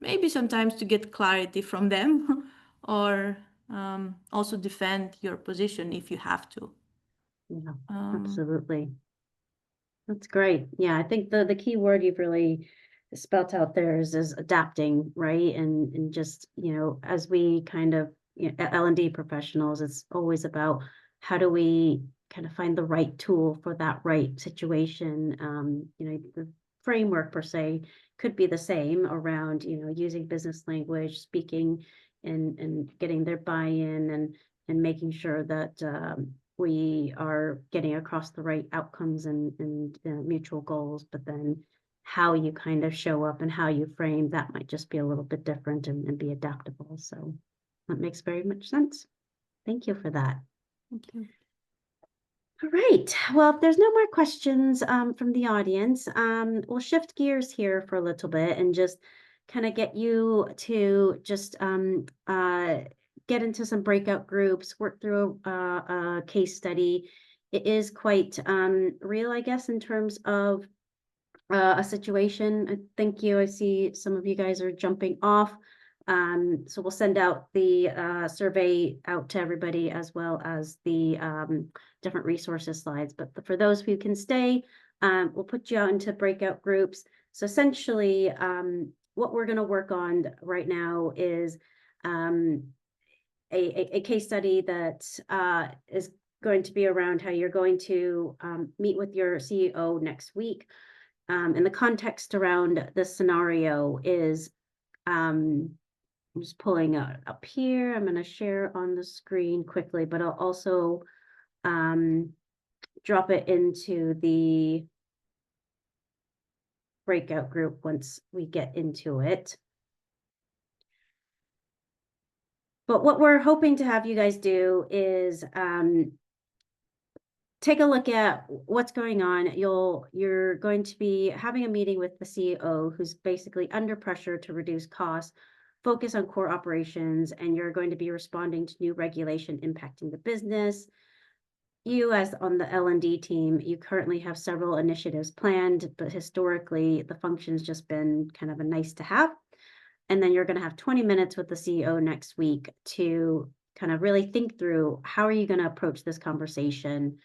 maybe sometimes to get clarity from them or also defend your position if you have to. Yeah, absolutely. That's great. Yeah, I think the key word you've really spelt out there is adapting, right? And just, you know, as we kind of, you know, L&D professionals, it's always about how do we kind of find the right tool for that right situation. You know, the framework per se could be the same around, you know, using business language, speaking and getting their buy-in and making sure that we are getting across the right outcomes and mutual goals, but then how you kind of show up and how you frame that might just be a little bit different and be adaptable. So that makes very much sense. Thank you for that. Thank you. All right. Well, if there's no more questions from the audience, we'll shift gears here for a little bit and just kind of get you to just get into some breakout groups, work through a case study. It is quite real, I guess, in terms of a situation. Thank you. I see some of you guys are jumping off. So we'll send out the survey out to everybody as well as the different resources slides. But for those who can stay, we'll put you out into breakout groups. So essentially, what we're going to work on right now is a case study that is going to be around how you're going to meet with your CEO next week. And the context around this scenario is, I'm just pulling it up here. I'm going to share on the screen quickly, but I'll also drop it into the breakout group once we get into it. But what we're hoping to have you guys do is take a look at what's going on. You're going to be having a meeting with the CEO who's basically under pressure to reduce costs, focus on core operations, and you're going to be responding to new regulation impacting the business. You, as on the L&D team, you currently have several initiatives planned, but historically the function's just been kind of a nice to have. And then you're going to have 20 minutes with the CEO next week to kind of really think through how are you going to approach this conversation.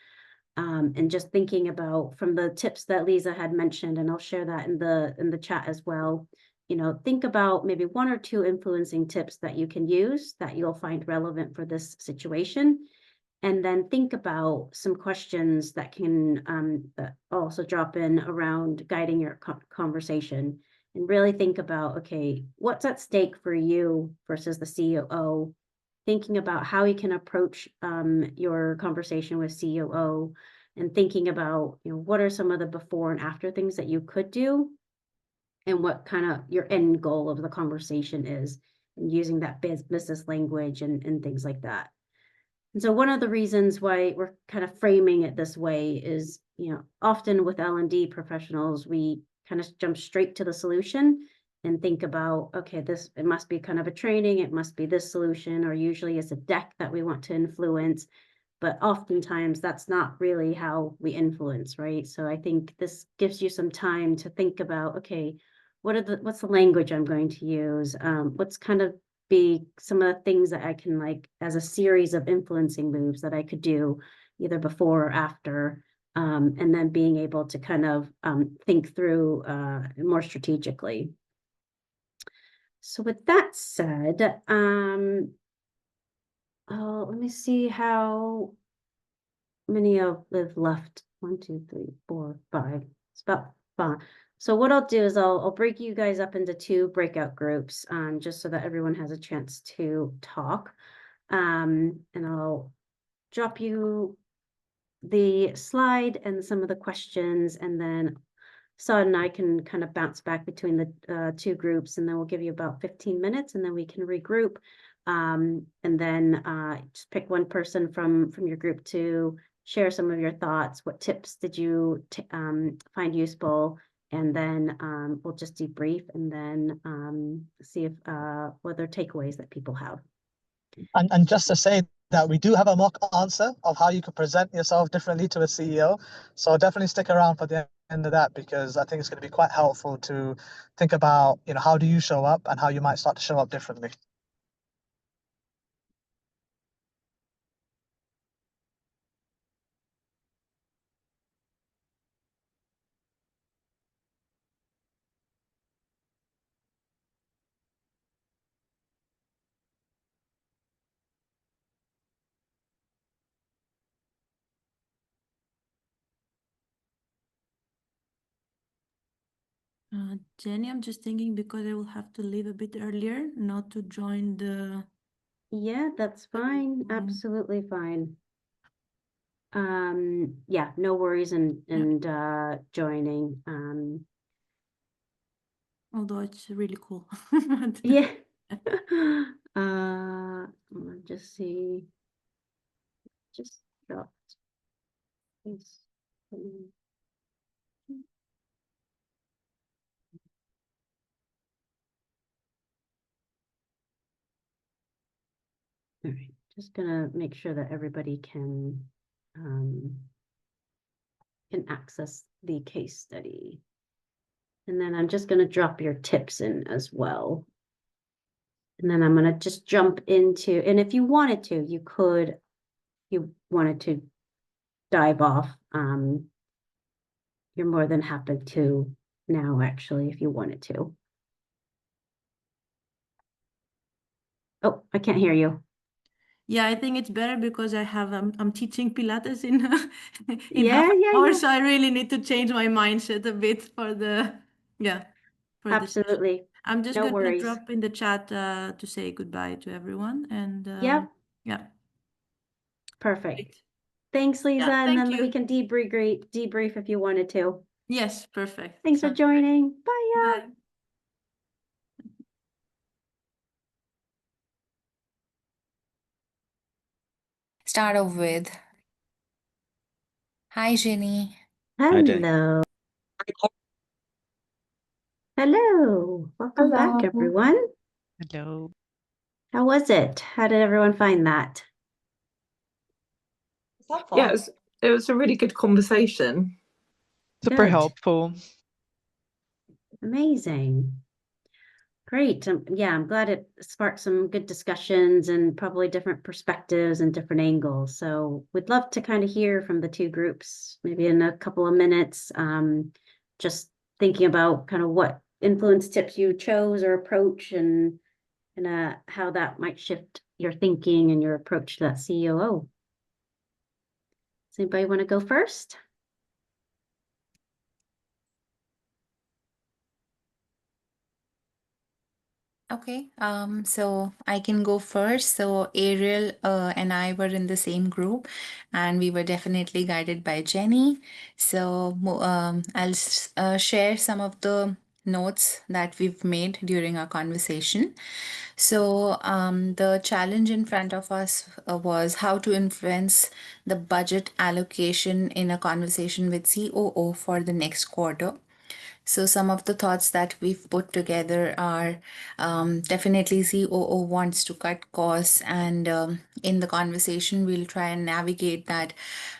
And just thinking about from the tips that Liza had mentioned, and I'll share that in the chat as well. You know, think about maybe 1 or 2 influencing tips that you can use that you'll find relevant for this situation. And then think about some questions that can also drop in around guiding your conversation. And really think about, okay, what's at stake for you versus the COO? Thinking about how you can approach your conversation with COO, and thinking about, you know, what are some of the before and after things that you could do, and what kind of your end goal of the conversation is, and using that business language and things like that. And so one of the reasons why we're kind of framing it this way is, you know, often with L&D professionals, we kind of jump straight to the solution and think about, okay, it must be kind of a training, it must be this solution, or usually it's a deck that we want to influence. But oftentimes that's not really how we influence, right? So I think this gives you some time to think about, okay, what's the language I'm going to use? What's kind of be some of the things that I can, like, as a series of influencing moves that I could do either before or after, and then being able to kind of think through more strategically. So with that said, let me see how many of live left. 1, 2, 3, 4, 5. It's about 5. So what I'll do is I'll break you guys up into 2 breakout groups, just so that everyone has a chance to talk. And I'll drop you the slide and some of the questions, and then Saad and I can kind of bounce back between the 2 groups, and then we'll give you about 15 minutes, and then we can regroup. And then just pick one person from your group to share some of your thoughts. What tips did you find useful? And then we'll just debrief, and then see if what other takeaways that people have. And just to say that we do have a mock answer of how you could present yourself differently to a CEO. So definitely stick around for the end of that, because I think it's going to be quite helpful to think about, you know, how do you show up and how you might start to show up differently. Jenny, I'm just thinking, because I will have to leave a bit earlier, not to join the... Yeah, that's fine. Absolutely fine. Yeah, no worries in joining. Although it's really cool. Yeah. I'll just see. Just dropped this. All right, just gonna make sure that everybody can access the case study. And then I'm just gonna drop your tips in as well. And then I'm gonna just jump into, and if you wanted to, you wanted to dive off, you're more than happy to now, actually, if you wanted to. Oh, I can't hear you. Yeah, I think it's better because I'm teaching Pilates in in Yeah, half an yeah, hour, yeah. so I really need to change my mindset a bit for the for this session. Absolutely. I'm just No gonna worries. drop in the chat to say goodbye to everyone, and Yep, yeah, perfect. great. Thanks, Lisa. Yeah, And thank then we you. can debrief if you wanted to. Yes, perfect. Thanks for Sounds great. joining. Bye. Bye. Start off with, hi Jenny. Hi, Jenny. Hello. Hello. Welcome back, Hello. everyone. Hello. How was it? How did everyone find that? Yeah, it was a really good conversation. Super Good. helpful. Amazing. Great. Yeah, I'm glad it sparked some good discussions and probably different perspectives and different angles. So we'd love to kind of hear from the two groups, maybe in a couple of minutes, just thinking about kind of what influence tips you chose or approach and how that might shift your thinking and your approach to that COO. Does anybody want to go first? Okay, so I can go first. So Ariel and I were in the same group, and we were definitely guided by Jenny. So I'll share some of the notes that we've made during our conversation. So the challenge in front of us was how to influence the budget allocation in a conversation with COO for the next quarter. So some of the thoughts that we've put together are definitely COO wants to cut costs, and in the conversation we'll try and navigate that.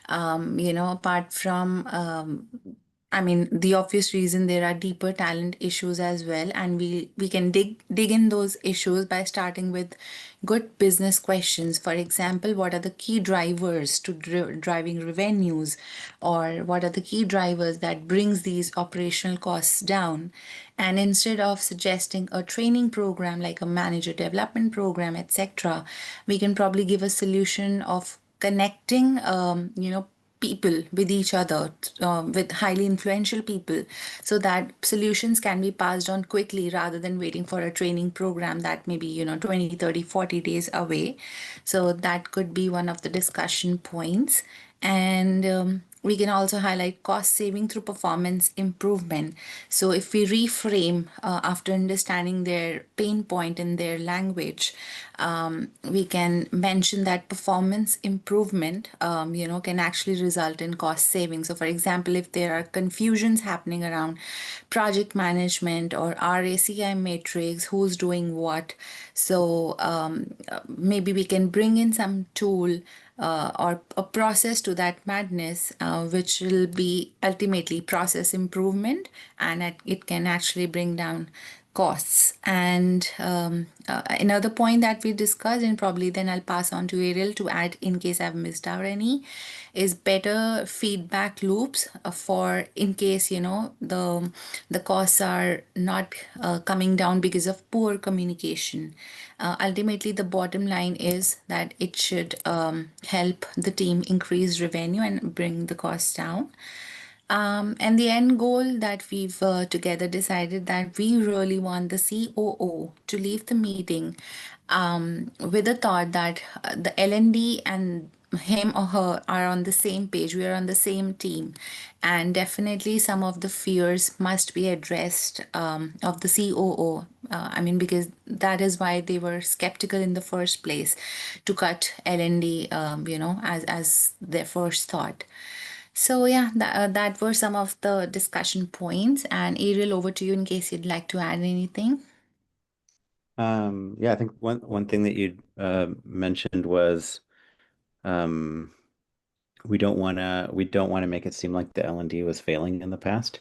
Apart from I mean, the obvious reason, there are deeper talent issues as well, and we can dig in those issues by starting with good business questions. For example, what are the key drivers to driving revenues, or what are the key drivers that brings these operational costs down? And instead of suggesting a training program like a manager development program, etc., we can probably give a solution of connecting, people with each other, with highly influential people, so that solutions can be passed on quickly rather than waiting for a training program that may be 20, 30, 40 days away. So that could be one of the discussion points. And we can also highlight cost saving through performance improvement. So if we reframe after understanding their pain point in their language, we can mention that performance improvement, can actually result in cost savings. So for example, if there are confusions happening around project management or RACI matrix, who's doing what, so maybe we can bring in some tool or a process to that madness, which will be ultimately process improvement, and it can actually bring down costs. And another point that we discussed, and probably then I'll pass on to Ariel to add in case I've missed out any, is better feedback loops for in case the costs are not coming down because of poor communication. Ultimately, the bottom line is that it should help the team increase revenue and bring the costs down. And the end goal that we've together decided that we really want the COO to leave the meeting with the thought that the L&D and him or her are on the same page, we are on the same team, and definitely some of the fears must be addressed of the COO. I mean, because that is why they were skeptical in the first place to cut L&D, as their first thought. So yeah, that were some of the discussion points. And Ariel, over to you in case you'd like to add anything. Yeah, I think one thing that you mentioned was we don't want to make it seem like the L&D was failing in the past,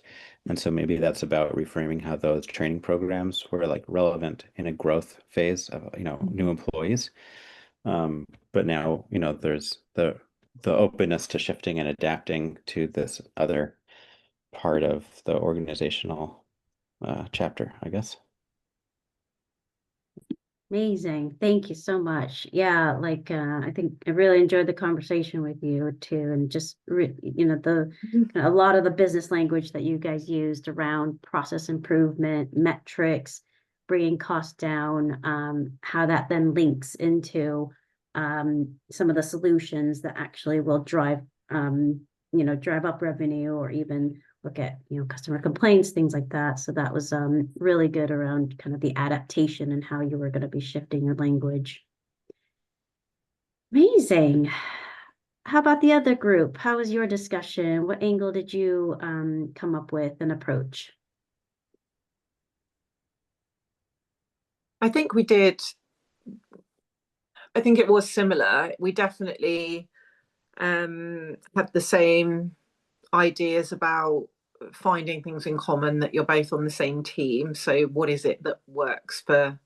and so maybe that's about reframing how those training programs were like relevant in a growth phase of new employees. But now there's the openness to shifting and adapting to this other part of the organizational chapter, I guess. Amazing. Thank you so much. Yeah, like I think I really enjoyed the conversation with you too, and just a lot of the business language that you guys used around process improvement, metrics, bringing costs down, how that then links into some of the solutions that actually will drive drive up revenue or even look at customer complaints, things like that. So that was really good around kind of the adaptation and how you were going to be shifting your language. Amazing. How about the other group? How was your discussion? What angle did you come up with and approach? I think it was similar. We definitely had the same ideas about finding things in common, that you're both on the same team. So what is it that works for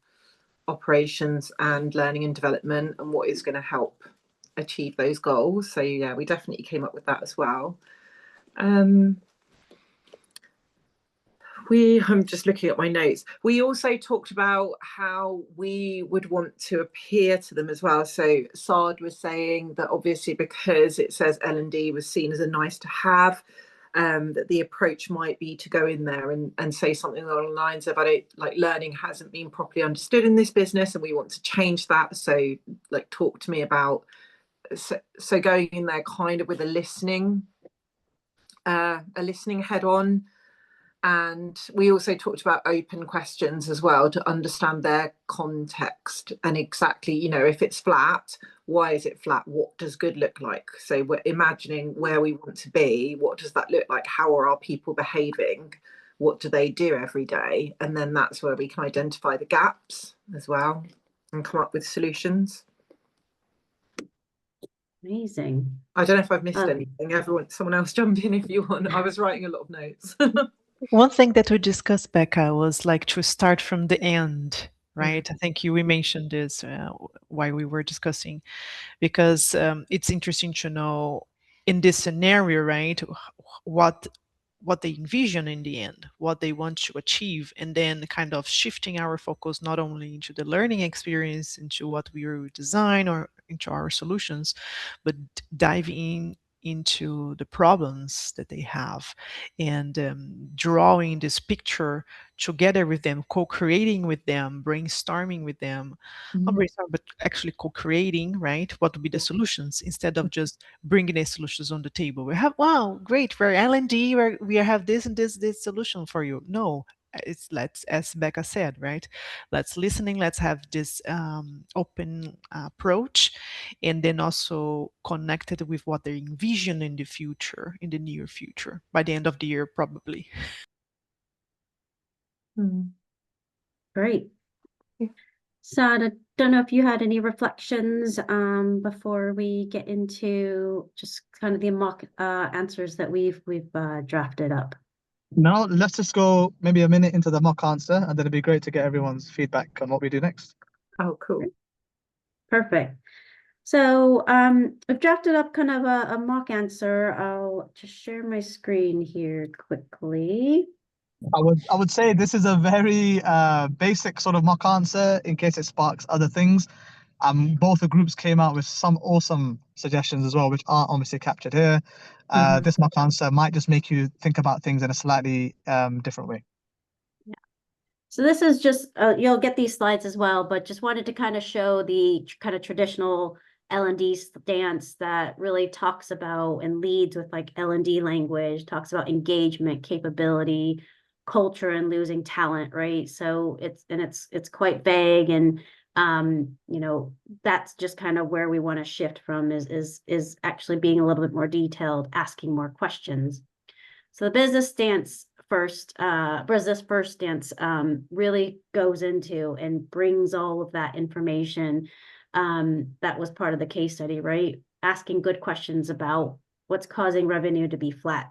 operations and learning and development, and what is going to help achieve those goals? So yeah, we definitely came up with that as well. I'm just looking at my notes. We also talked about how we would want to appear to them as well. So Saad was saying that obviously because it says L&D was seen as a nice to have, that the approach might be to go in there and say something along the lines of, learning hasn't been properly understood in this business and we want to change that. So like talk to me about, so going in there kind of with a listening head on. And we also talked about open questions as well to understand their context and exactly, if it's flat, why is it flat? What does good look like? So we're imagining where we want to be. What does that look like? How are our people behaving? What do they do every day? And then that's where we can identify the gaps as well and come up with solutions. Amazing. I don't know if I've missed anything. Someone else jump in if you want. I was writing a lot of notes. One thing that we discussed, Becca, was like to start from the end, right? I think we mentioned this while we were discussing, because it's interesting to know in this scenario, right, what they envision in the end, what they want to achieve, and then kind of shifting our focus not only into the learning experience, into what we will design or into our solutions, but diving into the problems that they have, and drawing this picture together with them, co-creating with them, brainstorming with them, not brainstorm, but actually co-creating, right? What would be the solutions, instead of just bringing the solutions on the table. We have, wow, great, we're L&D, we have this and this solution for you. No, let's, as Becca said, right? Let's let's have this open approach, and then also connected with what they envision in the future, in the near future, by the end of the year, probably. Great. Saad, I don't know if you had any reflections before we get into just kind of the mock answers that we've drafted up. No, let's just go maybe a minute into the mock answer, and then it'd be great to get everyone's feedback on what we do next. Oh, cool. Perfect. So I've drafted up kind of a mock answer. I'll just share my screen here quickly. I would say this is a very basic sort of mock answer in case it sparks other things. Both the groups came out with some awesome suggestions as well, which aren't obviously captured here. This mock answer might just make you think about things in a slightly different way. Yeah. So this is just, you'll get these slides as well, but just wanted to kind of show the kind of traditional L&D stance that really talks about and leads with like L&D language, talks about engagement, capability, culture, and losing talent, right? So it's quite vague, and that's just kind of where we want to shift from is actually being a little bit more detailed, asking more questions. So the business first stance really goes into and brings all of that information that was part of the case study, right? Asking good questions about what's causing revenue to be flat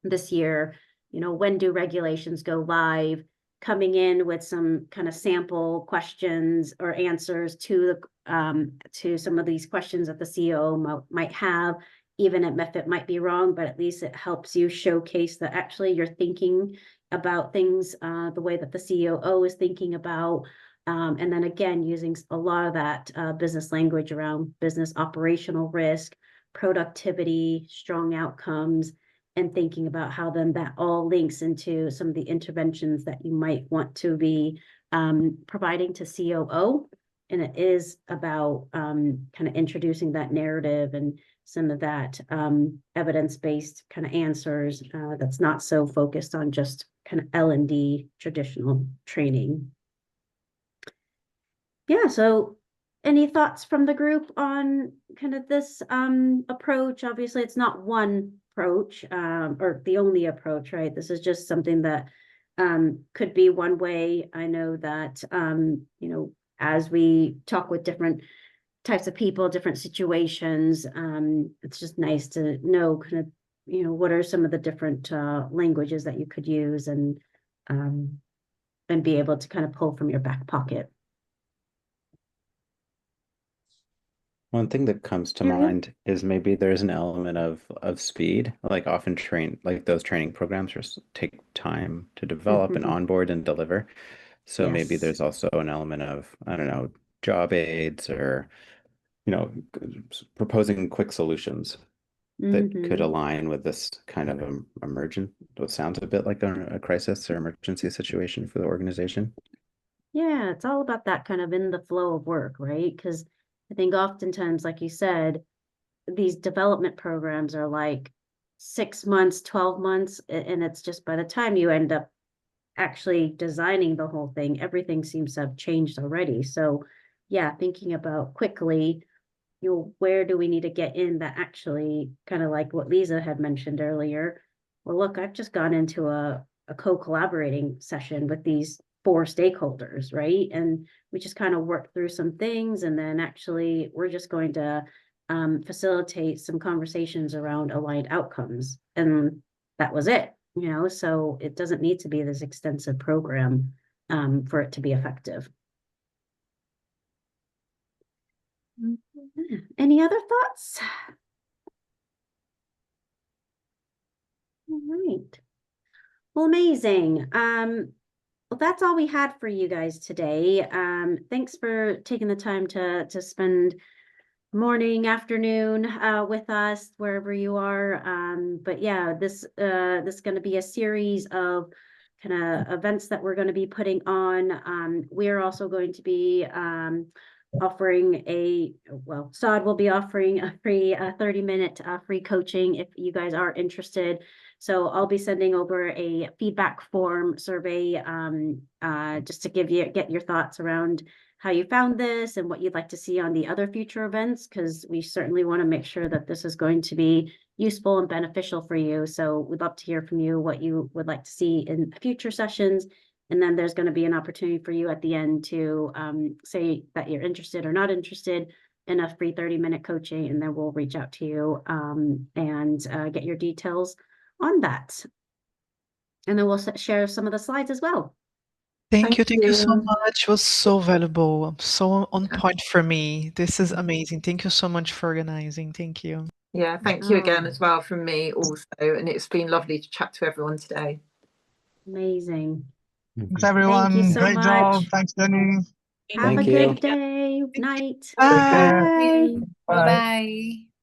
this year. When do regulations go live? Coming in with some kind of sample questions or answers to some of these questions that the CEO might have, even if it might be wrong, but at least it helps you showcase that actually you're thinking about things the way that the COO is thinking about. And then again, using a lot of that business language around business operational risk, productivity, strong outcomes, and thinking about how then that all links into some of the interventions that you might want to be providing to COO. And it is about kind of introducing that narrative and some of that evidence-based kind of answers that's not so focused on just kind of L&D traditional training. Yeah, so any thoughts from the group on kind of this approach? Obviously, it's not one approach or the only approach, right? This is just something that could be one way. I know that, you know, as we talk with different types of people, different situations, it's just nice to know kind of, you know, what are some of the different languages that you could use and be able to kind of pull from your back pocket. One thing that comes to Mhm. mind is maybe there's an element of speed. Like often those training programs take time to develop and onboard and deliver. So maybe Yes. there's also an element of, I don't know, job aids or, you know, proposing quick solutions that could align with this kind of emergent, what sounds a bit like a crisis or emergency situation for the organization. Yeah, it's all about that kind of in the flow of work, right? Because I think oftentimes, like you said, these development programs are like 6 months, 12 months, and it's just by the time you end up actually designing the whole thing, everything seems to have changed already. So yeah, thinking about quickly, you know, where do we need to get in that actually kind of like what Liza had mentioned earlier. Well, look, I've just gone into a co-collaborating session with these 4 stakeholders, right? And we just kind of worked through some things, and then actually we're just going to facilitate some conversations around aligned outcomes. And that was it, you know, so it doesn't need to be this extensive program for it to be effective. Any other thoughts? All right. Well, amazing. Well, that's all we had for you guys today. Thanks for taking the time to spend morning, afternoon with us, wherever you are. But yeah, this is going to be a series of kind of events that we're going to be putting on. We're also going to be offering SOD will be offering a free 30-minute free coaching if you guys are interested. So I'll be sending over a feedback form survey just to get your thoughts around how you found this and what you'd like to see on the other future events, because we certainly want to make sure that this is going to be useful and beneficial for you. So we'd love to hear from you what you would like to see in future sessions. And then there's going to be an opportunity for you at the end to say that you're interested or not interested in a free 30-minute coaching, and then we'll reach out to you and get your details on that. And then we'll share some of the slides as well. Thank you so much. It was so valuable, so on point for me. This is amazing. Thank you so much for organizing. Thank you. Yeah, thank you again as well from me also. And it's been lovely to chat to everyone today. Amazing. Thanks, everyone. Thank you so Great much. job. Thanks, Jenny. Have a good day. Night. Take care. Bye. Bye. Bye-bye.